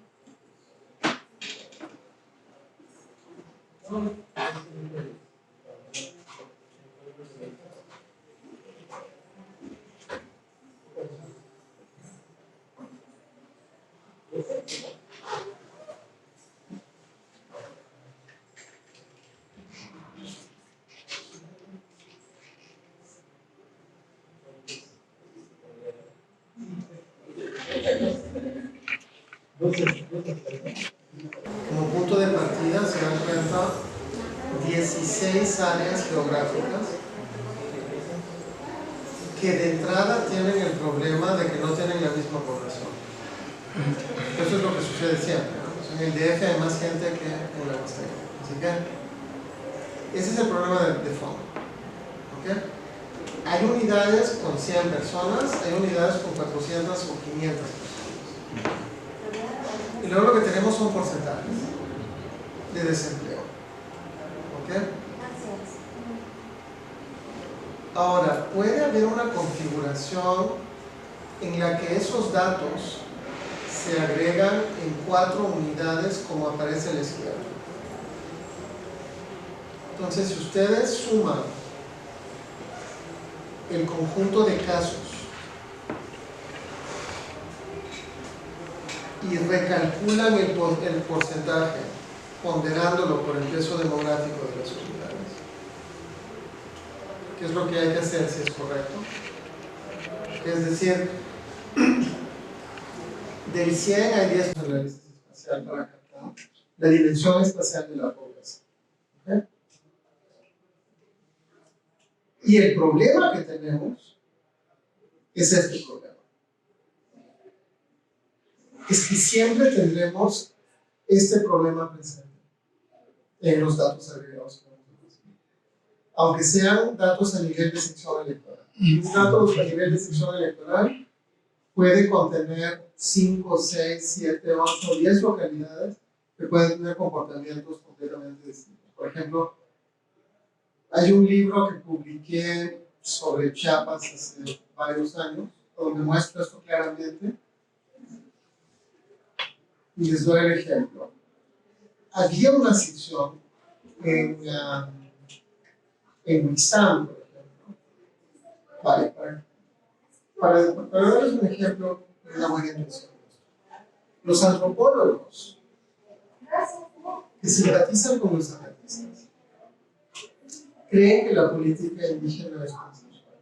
Como punto de partida se dan cuenta 16 áreas geográficas que de entrada tienen el problema de que no tienen la misma población. Eso es lo que sucede siempre, ¿no? En el DF hay más gente que en la Huasteca. Así que ese es el problema de fondo. ¿Okay? Hay unidades con 100 personas, hay unidades con 400 o 500 personas. Y luego lo que tenemos son porcentajes de desempleo. ¿Ok? Ahora, puede haber una configuración en la que esos datos se agregan en 4 unidades como aparece a la izquierda. Entonces, si ustedes suman el conjunto de casos y recalculan el porcentaje, ponderándolo por el peso demográfico de las unidades, ¿qué es lo que hay que hacer si es correcto? Es decir, del 100 hay 10 análisis espacial para captar la dimensión espacial de la población. ¿Okay? Y el problema que tenemos es este problema. Es que siempre tendremos este problema presente en los datos agregados. Aunque sean datos a nivel de sección electoral. Un dato a nivel de sección electoral puede contener 5, 6, 7, 8, 10 localidades que pueden tener comportamientos completamente distintos. Por ejemplo, hay un libro que publiqué sobre Chiapas hace varios años, donde muestro esto claramente. Y les doy el ejemplo. Había una sección en Huixán, por ejemplo. Vale, para darles un ejemplo de una buena intención. Los antropólogos que simpatizan con los zapatistas creen que la política indígena es consensual.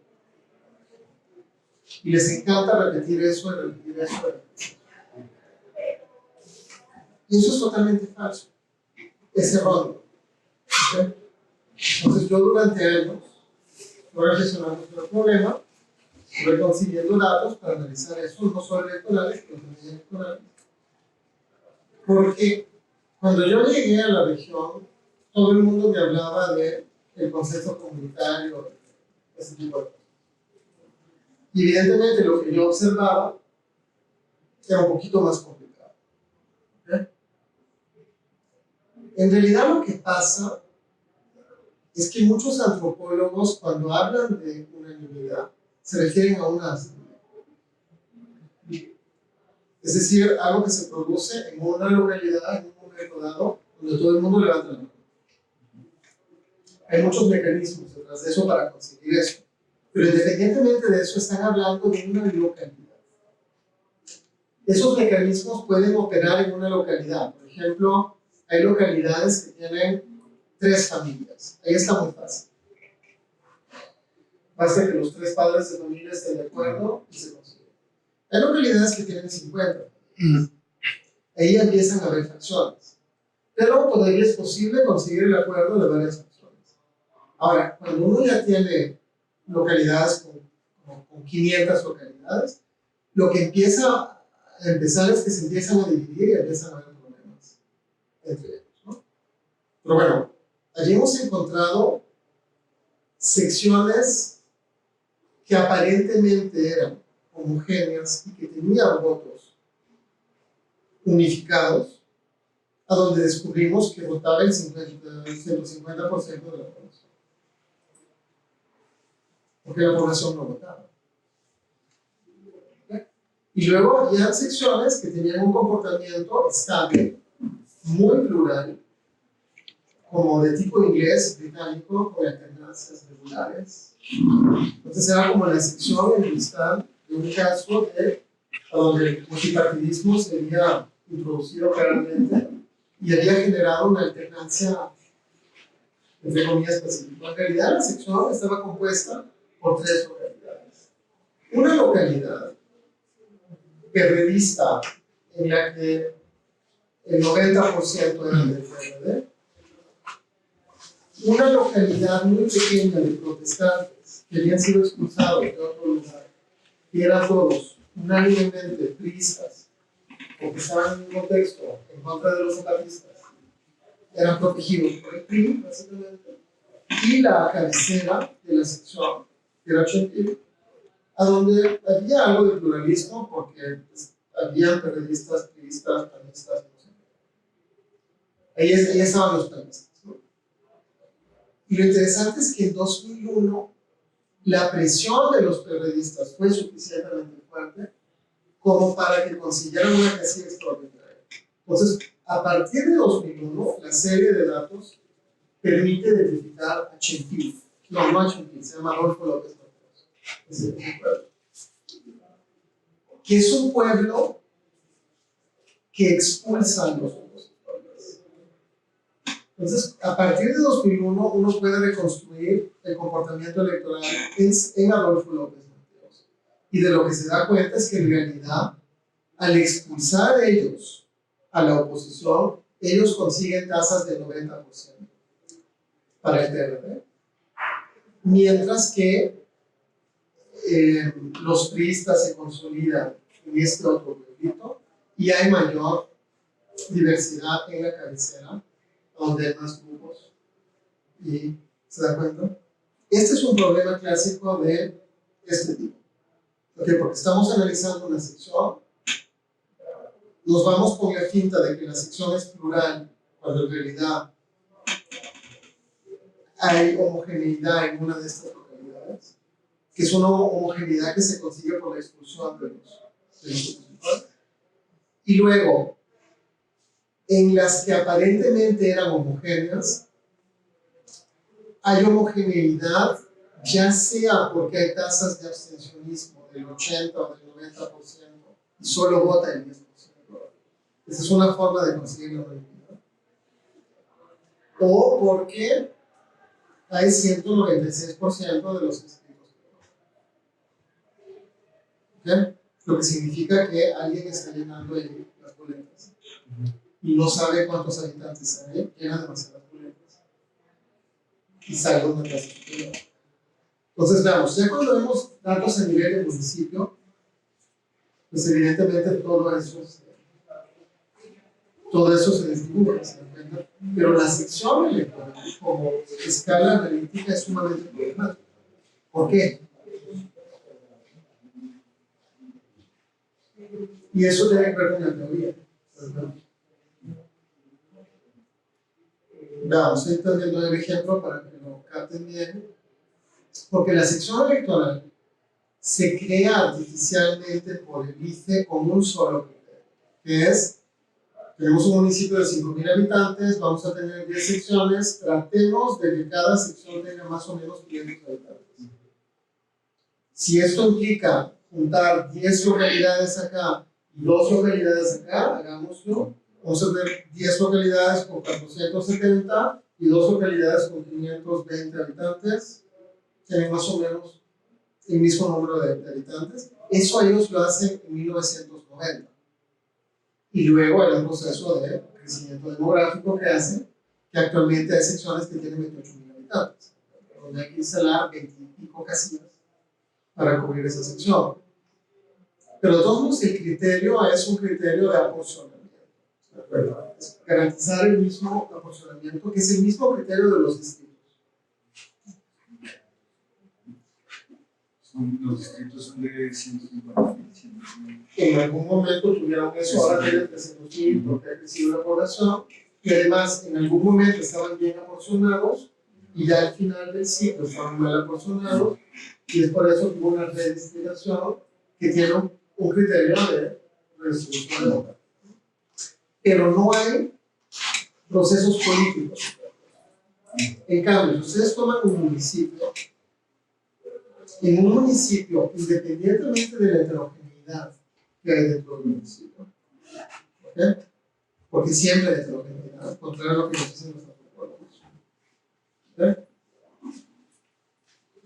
Y les encanta repetir eso y repetir eso. Y eso es totalmente falso. es erróneo. ¿Ok? Entonces yo durante años estuve reflexionando sobre el problema, estuve consiguiendo datos para analizar eso, no solo electorales, pero también electorales. Porque cuando yo llegué a la región, todo el mundo me hablaba de el concepto comunitario, ese tipo de cosas. Y evidentemente lo que yo observaba era un poquito más complicado. ¿Okay? En realidad lo que pasa es que muchos antropólogos cuando hablan de unanimidad se refieren a una asamblea. Es decir, algo que se produce en una localidad, en un momento dado, donde todo el mundo levanta la mano. Hay muchos mecanismos detrás de eso para conseguir eso. Pero independientemente de eso, están hablando de una localidad. Esos mecanismos pueden operar en una localidad. Por ejemplo, hay localidades que tienen 3 familias. Ahí está muy fácil. Basta que los 3 padres de familia estén de acuerdo y se consigue. Hay localidades que tienen 50. Ahí empiezan a haber facciones. Pero todavía es posible conseguir el acuerdo de varias facciones. Ahora, cuando uno ya tiene localidades con 500 localidades, lo que empieza a empezar es que se empiezan a dividir y empiezan a haber problemas entre ellos, ¿no? Pero bueno, allí hemos encontrado secciones que aparentemente eran homogéneas y que tenían votos unificados, a donde descubrimos que votaba el 150% de la población. Porque la población no votaba. Y luego había secciones que tenían un comportamiento estable, muy plural, como de tipo inglés, británico, con alternancias regulares. Entonces era como la sección enlistada de un caso donde el multipartidismo se había introducido claramente y había generado una alternancia, entre comillas, pacífica. En realidad la sección estaba compuesta por 3 localidades. Una localidad perredista en la que el 90% eran del PRD, una localidad muy pequeña de protestantes que habían sido expulsados de otro lugar, que eran todos unánimemente priistas, porque estaban en un contexto en contra de los zapatistas, eran protegidos por el PRI, básicamente, y la cabecera de la sección, que era Chantilly, a donde había algo de pluralismo, porque pues, había periodistas, priistas, panistas, no sé. Ahí estaban los panistas, ¿no? Y lo interesante es que en 2001 la presión de los periodistas fue suficientemente fuerte como para que consiguieran una casilla extraordinaria. Entonces, a partir de 2001, la serie de datos permite identificar a Chantilly. No a Chantilly, se llama Adolfo López Mateos. Es un pueblo. Que es un pueblo que expulsa a los opositores. Entonces, a partir de 2001, uno puede reconstruir el comportamiento electoral en Adolfo López Mateos. Y de lo que se da cuenta es que en realidad, al expulsar ellos a la oposición, ellos consiguen tasas del 90% para el PRD. Mientras que los priistas se consolidan en este otro pueblito y hay mayor diversidad en la cabecera, donde hay más grupos. ¿Y se da cuenta? Este es un problema clásico de este tipo. ¿Okay? Porque estamos analizando una sección, nos vamos con la finta de que la sección es plural, cuando en realidad hay homogeneidad en una de estas localidades, que es una homogeneidad que se consigue por la expulsión de los opositores. Y luego, en las que aparentemente eran homogéneas, hay homogeneidad, ya sea porque hay tasas de abstencionismo del 80 o del 90% y solo vota el 10%. Esa es una forma de conseguir la unanimidad. O porque hay 196% de los inscritos. ¿Okay? Lo que significa que alguien está llenando ahí las boletas. y no sabe cuántos habitantes hay, llena demasiadas boletas y sale una clasificación. Entonces, veamos, ya cuando vemos datos a nivel de municipio, pues evidentemente todo eso se distribuye, ¿se dan cuenta? Pero la sección electoral como escala analítica es sumamente problemática. ¿Por qué? Y eso tiene que ver con la teoría. Veamos, ahí está viendo el ejemplo para que lo capten bien. Porque la sección electoral se crea artificialmente por el IFE con un solo criterio, que es, tenemos un municipio de 5,000 habitantes, vamos a tener 10 secciones, tratemos de que cada sección tenga más o menos 500 habitantes. Si esto implica juntar 10 localidades acá y 2 localidades acá, hagámoslo. Vamos a tener 10 localidades con 470 y 2 localidades con 520 habitantes. Tienen más o menos el mismo número de habitantes. Eso ellos lo hacen en 1990. Y luego hay un proceso de crecimiento demográfico que hace que actualmente hay secciones que tienen 28,000 habitantes, donde hay que instalar 20 y pico casillas para cubrir esa sección. Pero de todos modos el criterio es un criterio de aporcionamiento. ¿De acuerdo? Es garantizar el mismo aporcionamiento, que es el mismo criterio de los distritos. Los distritos son de 150,000. En algún momento tuvieron eso, ahora tienen 300,000 porque ha crecido la población, y además en algún momento estaban bien aporcionados y ya al final del ciclo estaban mal aporcionados, y es por eso que hubo una redistribución que tiene un criterio de redistribución demográfica. Pero no hay procesos políticos. En cambio, si ustedes toman un municipio, en un municipio, independientemente de la heterogeneidad que hay dentro del municipio, ¿okay? Porque siempre hay heterogeneidad, contrario a lo que nos dicen los antropólogos. ¿Okay?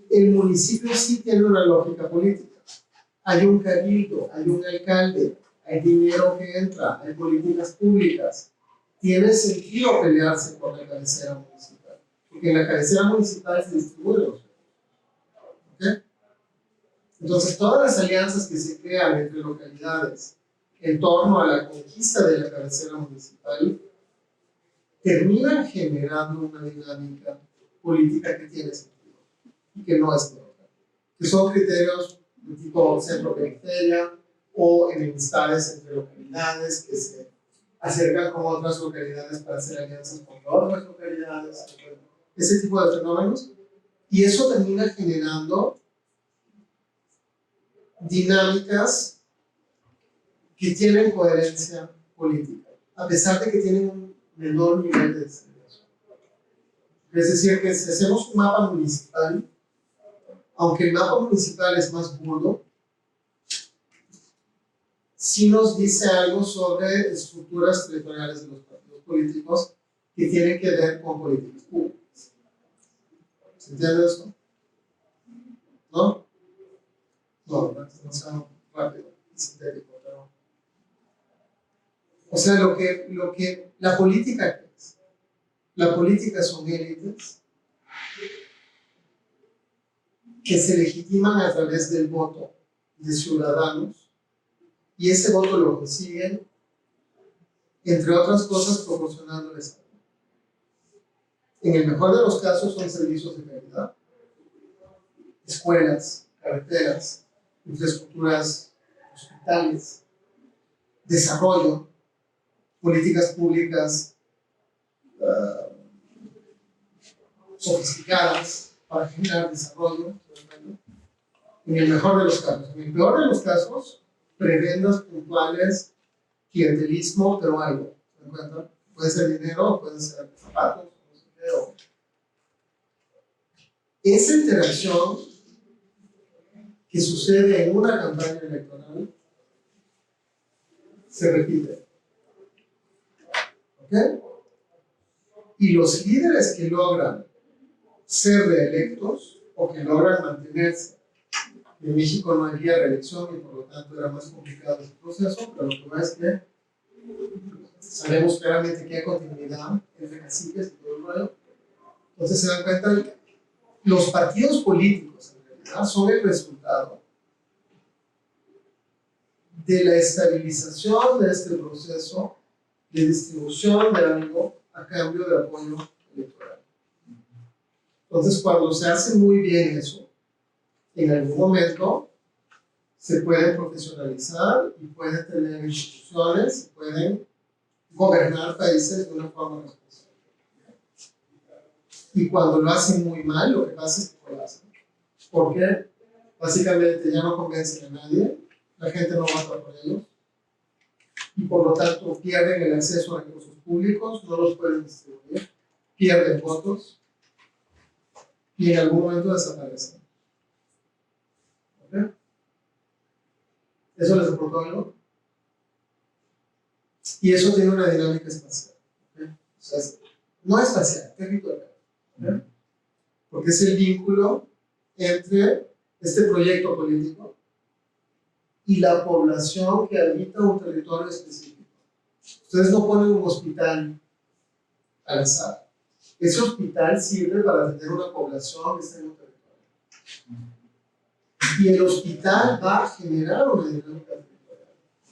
El municipio sí tiene una lógica política. Hay un cabildo, hay un alcalde, hay dinero que entra, hay políticas públicas. Tiene sentido pelearse por la cabecera municipal, porque en la cabecera municipal se distribuyen los recursos. ¿Okay? Entonces, todas las alianzas que se crean entre localidades en torno a la conquista de la cabecera municipal terminan generando una dinámica política que tiene sentido y que no es neutral, que son criterios de tipo centro-periferia o enemistades entre localidades que se acercan con otras localidades para hacer alianzas con otras localidades, ese tipo de fenómenos, y eso termina generando dinámicas que tienen coherencia política, a pesar de que tienen un menor nivel de distribución. Es decir, que si hacemos un mapa municipal, aunque el mapa municipal es más burdo, sí nos dice algo sobre estructuras territoriales de los partidos políticos que tienen que ver con políticas públicas. ¿Se entiende esto? ¿No? No, no sea rápido y sintético, pero... O sea, lo que la política es. La política son élites que se legitiman a través del voto de ciudadanos, y ese voto lo consiguen, entre otras cosas, proporcionándoles. En el mejor de los casos son servicios de calidad, escuelas, carreteras, infraestructuras, hospitales, desarrollo, políticas públicas sofisticadas para generar desarrollo. En el mejor de los casos. En el peor de los casos, prebendas puntuales, clientelismo, pero algo. ¿Se dan cuenta? Puede ser dinero, pueden ser zapatos, no sé qué. Esa interacción que sucede en una campaña electoral se repite. ¿Ok? Y los líderes que logran ser reelectos o que logran mantenerse, en México no había reelección y por lo tanto era más complicado ese proceso, pero lo que pasa es que sabemos claramente que hay continuidad entre caciques y todo el rollo. Entonces se dan cuenta que los partidos políticos en realidad son el resultado de la estabilización de este proceso de distribución de algo a cambio de apoyo electoral. Entonces, cuando se hace muy bien eso, en algún momento se pueden profesionalizar y pueden tener instituciones, pueden gobernar países de una forma responsable. Y cuando lo hacen muy mal, lo que pasa es que lo hacen. ¿Por qué? Básicamente ya no convencen a nadie, la gente no vota por ellos, y por lo tanto pierden el acceso a recursos públicos, no los pueden distribuir, pierden votos, y en algún momento desaparecen. ¿Ok? ¿Eso les aportó algo? Y eso tiene una dinámica espacial. ¿Okay? O sea, no espacial, territorial. ¿Okay? Porque es el vínculo entre este proyecto político y la población que habita un territorio específico. Ustedes no ponen un hospital al azar. Ese hospital sirve para atender una población que está en un territorio. Y el hospital va a generar una dinámica territorial.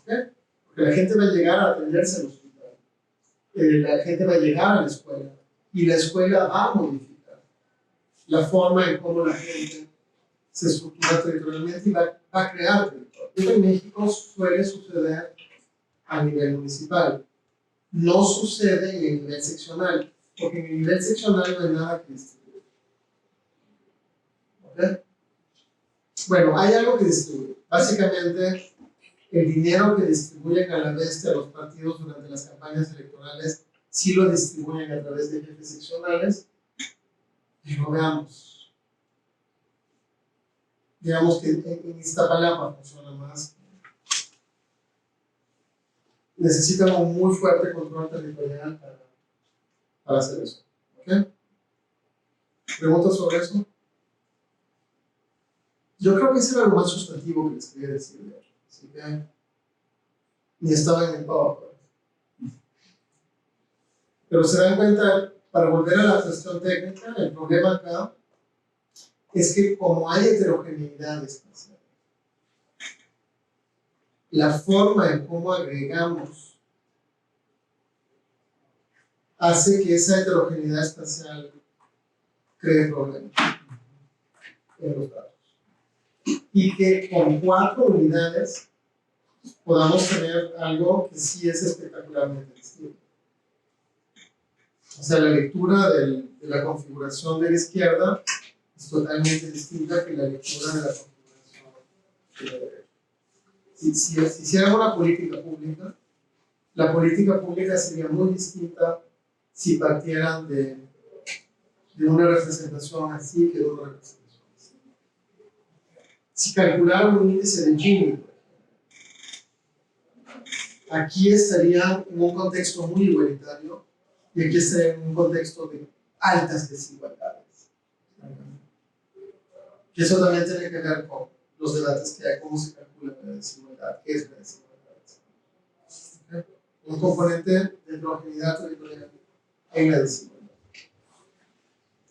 ¿Okay? Porque la gente va a llegar a atenderse al hospital. La gente va a llegar a la escuela. Y la escuela va a modificar la forma en cómo la gente se estructura territorialmente y va a crear territorio. Esto en México suele suceder a nivel municipal. No sucede en el nivel seccional, porque en el nivel seccional no hay nada que distribuir. ¿Okay? Bueno, hay algo que distribuir. Básicamente, el dinero que distribuyen a la bestia a los partidos durante las campañas electorales, sí lo distribuyen a través de jefes seccionales. Y lo veamos. Digamos que en Iztapalapa funciona más. Necesitan un muy fuerte control territorial para hacer eso. ¿Ok? ¿Preguntas sobre eso? Yo creo que ese era lo más sustantivo que les quería decir. Así que ni estaba en el PowerPoint. Pero se dan cuenta, para volver a la cuestión técnica, el problema acá es que como hay heterogeneidad espacial, la forma en cómo agregamos hace que esa heterogeneidad espacial cree problemas en los datos. Y que con 4 unidades podamos tener algo que sí es espectacularmente distinto. O sea, la lectura de la configuración de la izquierda es totalmente distinta que la lectura de la configuración de la derecha. Si hiciéramos una política pública, la política pública sería muy distinta si partieran de una representación así que de una representación así. Si calcularan un índice de Gini, aquí estaría en un contexto muy igualitario y aquí estaría en un contexto de altas desigualdades. Y eso también tiene que ver con los debates que hay, cómo se calcula la desigualdad, qué es la desigualdad. ¿Okay? Un componente de heterogeneidad territorial en la desigualdad.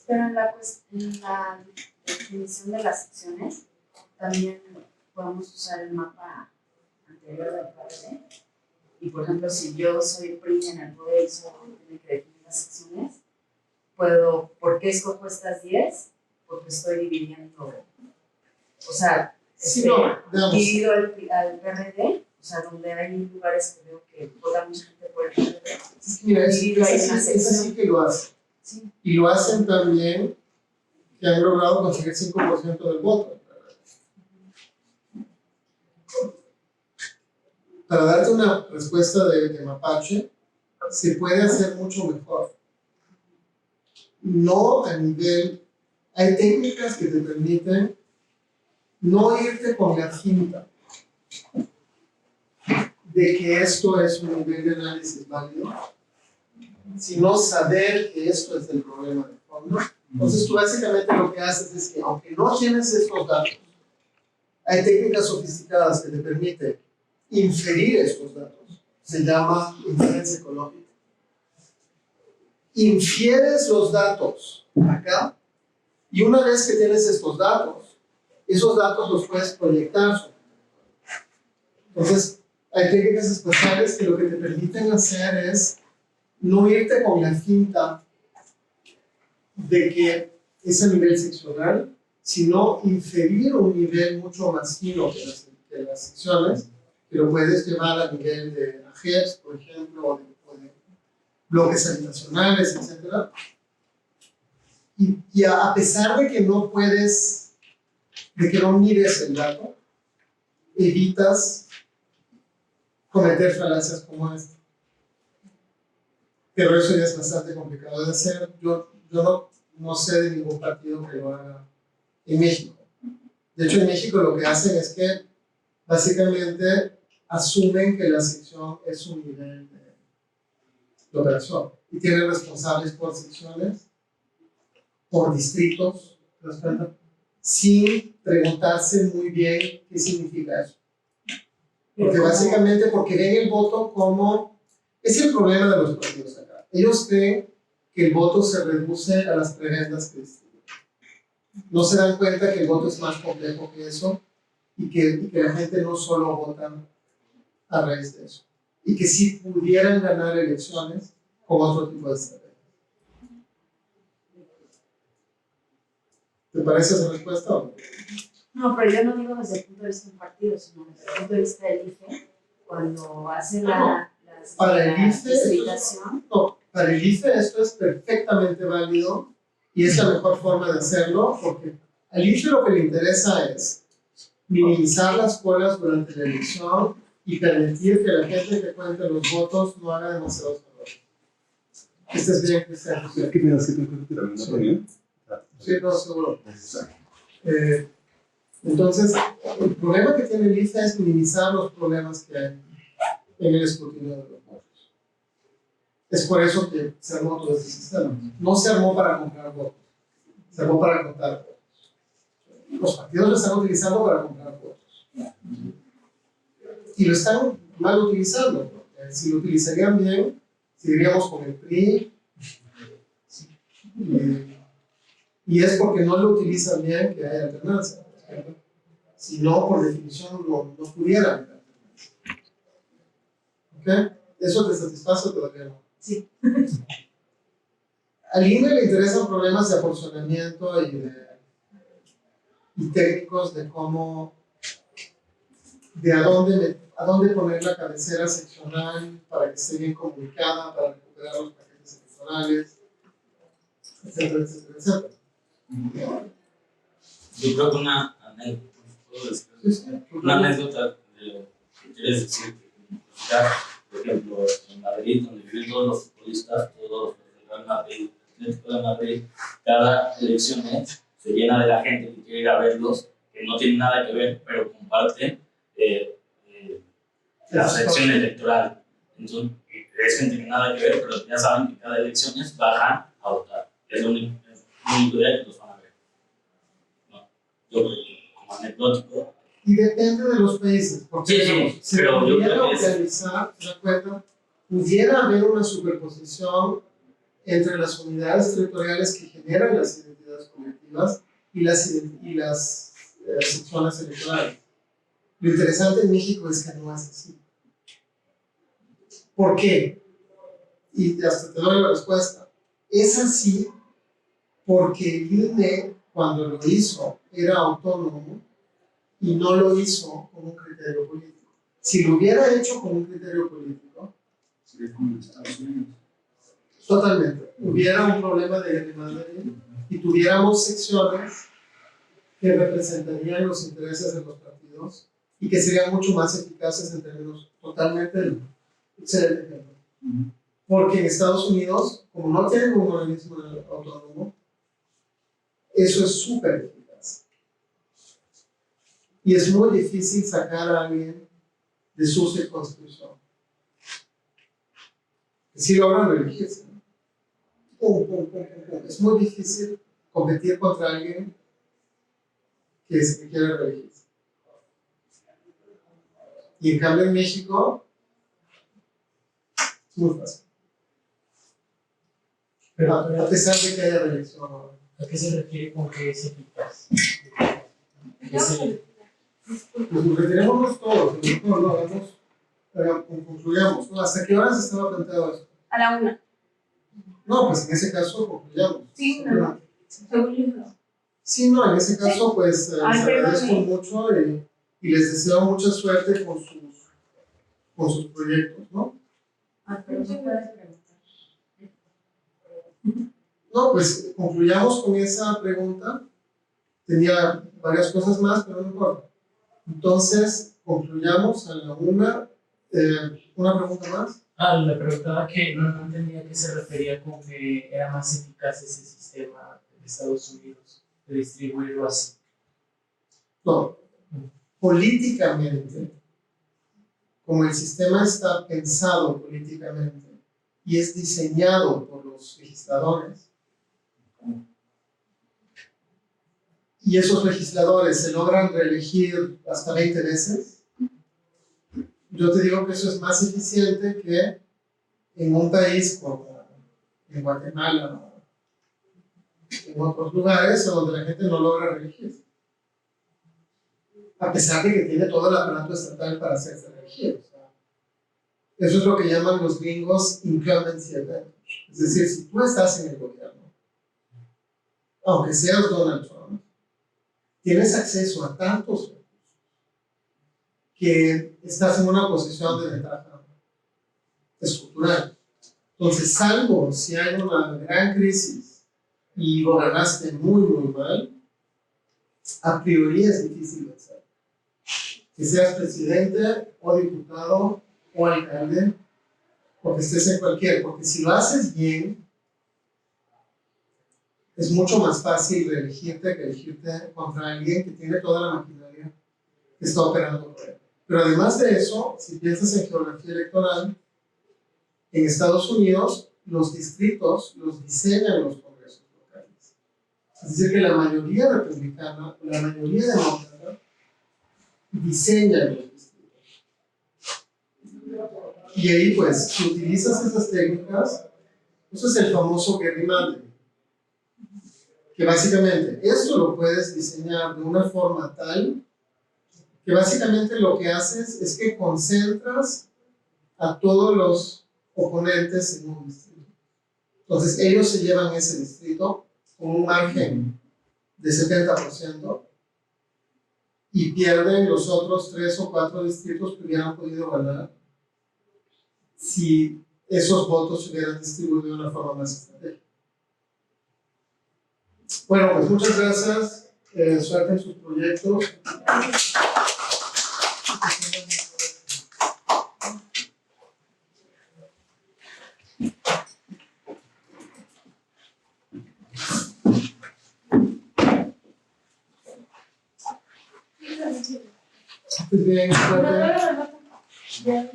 Pero en la definición de las secciones, también podemos usar el mapa anterior del PRD. Y por ejemplo, si yo soy PRI en el poder y solo tiene que definir las secciones, ¿por qué escojo estas 10? Porque estoy dividiendo, o sea, divido al PRD, o sea, donde hay lugares que veo que vota mucha gente por el PRD. Es que mira, es así que lo hacen. Sí. Y lo hacen también que han logrado conseguir 5% del voto. Para darte una respuesta de mapache, se puede hacer mucho mejor. No a nivel... Hay técnicas que te permiten no irte con la finta de que esto es un nivel de análisis válido, sino saber que esto es el problema de fondo. Entonces tú básicamente lo que haces es que aunque no tienes estos datos, hay técnicas sofisticadas que te permiten inferir estos datos se llama inferencia ecológica. Infieres los datos acá, y una vez que tienes estos datos, esos datos los puedes proyectar. Entonces, hay técnicas especiales que lo que te permiten hacer es no irte con la finta de que es a nivel seccional, sino inferir un nivel mucho más fino que las secciones, que lo puedes llevar a nivel de AGEPS, por ejemplo, o de bloques habitacionales, etc. Y a pesar de que no puedes, de que no mides el dato, evitas cometer falacias como esta. Pero eso ya es bastante complicado de hacer. Yo no sé de ningún partido que lo haga en México. De hecho, en México lo que hacen es que básicamente asumen que la sección es un nivel de operación y tienen responsables por secciones, por distritos, ¿te das cuenta? Sin preguntarse muy bien qué significa eso. Porque básicamente, porque ven el voto como, es el problema de los partidos acá. Ellos creen que el voto se reduce a las prebendas que distribuyen. No se dan cuenta que el voto es más complejo que eso y que la gente no solo vota a raíz de eso. Y que si pudieran ganar elecciones con otro tipo de estrategia. ¿Te parece esa respuesta o no? No, pero yo no digo desde el punto de vista de un partido, sino desde el punto de vista del IFE, cuando hace la distribución. No, para el IFE esto es perfectamente válido y es la mejor forma de hacerlo, porque al IFE lo que le interesa es minimizar las colas durante la elección y permitir que la gente que cuente los votos no haga demasiados errores. ¿Estés bien, Cristiano? ¿Qué piensas que tengo que terminar la reunión? Sí, no, seguro. Entonces, el problema que tiene el IFE es minimizar los problemas que hay en el escrutinio de los votos. Es por eso que se armó todo este sistema. No se armó para comprar votos, se armó para contar votos. Los partidos lo están utilizando para comprar votos. Y lo están mal utilizando, porque si lo utilizarían bien, seguiríamos con el PRI. Y es porque no lo utilizan bien que hay alternancia. Si no, por definición, no pudiera haber alternancia. ¿Ok? ¿Eso te satisface o todavía no? Sí. Al INE le interesan problemas de aporcionamiento y técnicos de cómo, de a dónde poner la cabecera seccional para que esté bien comunicada, para recuperar los paquetes electorales, etcétera, etcétera, etcétera. Yo creo que una anécdota de lo que quieres decir, por ejemplo, en Madrid, donde viven todos los futbolistas, todos los del Real Madrid, Atlético de Madrid, cada elección se llena de la gente que quiere ir a verlos, que no tienen nada que ver, pero comparten la sección electoral. Entonces, es gente que nada que ver, pero ya saben que cada elección bajan a votar. Es lo único día que los van a ver. ¿No? Yo, como anecdótico. Y depende de los países, porque sí, si pero yo pudiera creo que organizar, ¿se acuerdan? Pudiera haber una superposición entre las unidades territoriales que generan las identidades colectivas y las secciones electorales. Lo interesante en México es que no es así. ¿Por qué? Y hasta te doy la respuesta. Es así porque el INE, cuando lo hizo, era autónomo y no lo hizo con un criterio político. Si lo hubiera hecho con un criterio político, Sería como en Estados Unidos. totalmente, hubiera un problema de gerrymandering y tuviéramos secciones que representarían los intereses de los partidos y que serían mucho más eficaces en términos totalmente excelente ejemplo. Porque en Estados Unidos, como no tienen un organismo autónomo, eso es súper eficaz. Y es muy difícil sacar a alguien de su circunscripción. Si logran reelegirse, ¿no? Es muy difícil competir contra alguien que quiere reelegirse. Y en cambio en México, Es muy fácil. Pero, A pesar de que haya reelección ahora. ¿a qué se refiere con que es eficaz? Pues retiremos todos, nosotros lo hagamos, concluyamos, ¿no? ¿Hasta qué horas estaba planteado esto? A la 1. No, pues en ese caso concluyamos. Sí, no. Según yo no. Sí, no, en ese caso pues les Ay, agradezco perdón. mucho y les deseo mucha suerte con sus proyectos, ¿no? Pero no puedes preguntar. No, pues concluyamos con esa pregunta. Tenía varias cosas más, pero no importa. Entonces, concluyamos a la una. ¿Una pregunta más? Le preguntaba que no entendía a qué se refería con que era más eficaz ese sistema de Estados Unidos, de distribuirlo así. No. Políticamente, como el sistema está pensado políticamente y es diseñado por los legisladores, y esos legisladores se logran reelegir hasta 20 veces, yo te digo que eso es más eficiente que en un país como en Guatemala o en otros lugares donde la gente no logra reelegirse. A pesar de que tiene todo el aparato estatal para hacerse reelegir. O sea, eso es lo que llaman los gringos incumbency advantage. Es decir, si tú estás en el gobierno, aunque seas Donald Trump, tienes acceso a tantos recursos que estás en una posición de ventaja estructural. Entonces, salvo si hay una gran crisis y gobernaste muy mal, a priori es difícil vencer. Que seas presidente o diputado o alcalde, o que estés en cualquier, porque si lo haces bien, es mucho más fácil reelegirte que elegirte contra alguien que tiene toda la maquinaria que está operando por él. Pero además de eso, si piensas en geografía electoral, en Estados Unidos los distritos los diseñan los congresos locales. Es decir, que la mayoría republicana, la mayoría demócrata, diseña los distritos. Y ahí, pues, si utilizas esas técnicas, eso es el famoso gerrymandering. Que básicamente esto lo puedes diseñar de una forma tal que básicamente lo que haces es que concentras a todos los oponentes en un distrito. Entonces ellos se llevan ese distrito con un margen de 70% y pierden los otros 3 o 4 distritos que hubieran podido ganar si esos votos se hubieran distribuido de una forma más estratégica. Bueno, pues muchas gracias. Suerte en sus proyectos. Pues bien, suerte. Ya.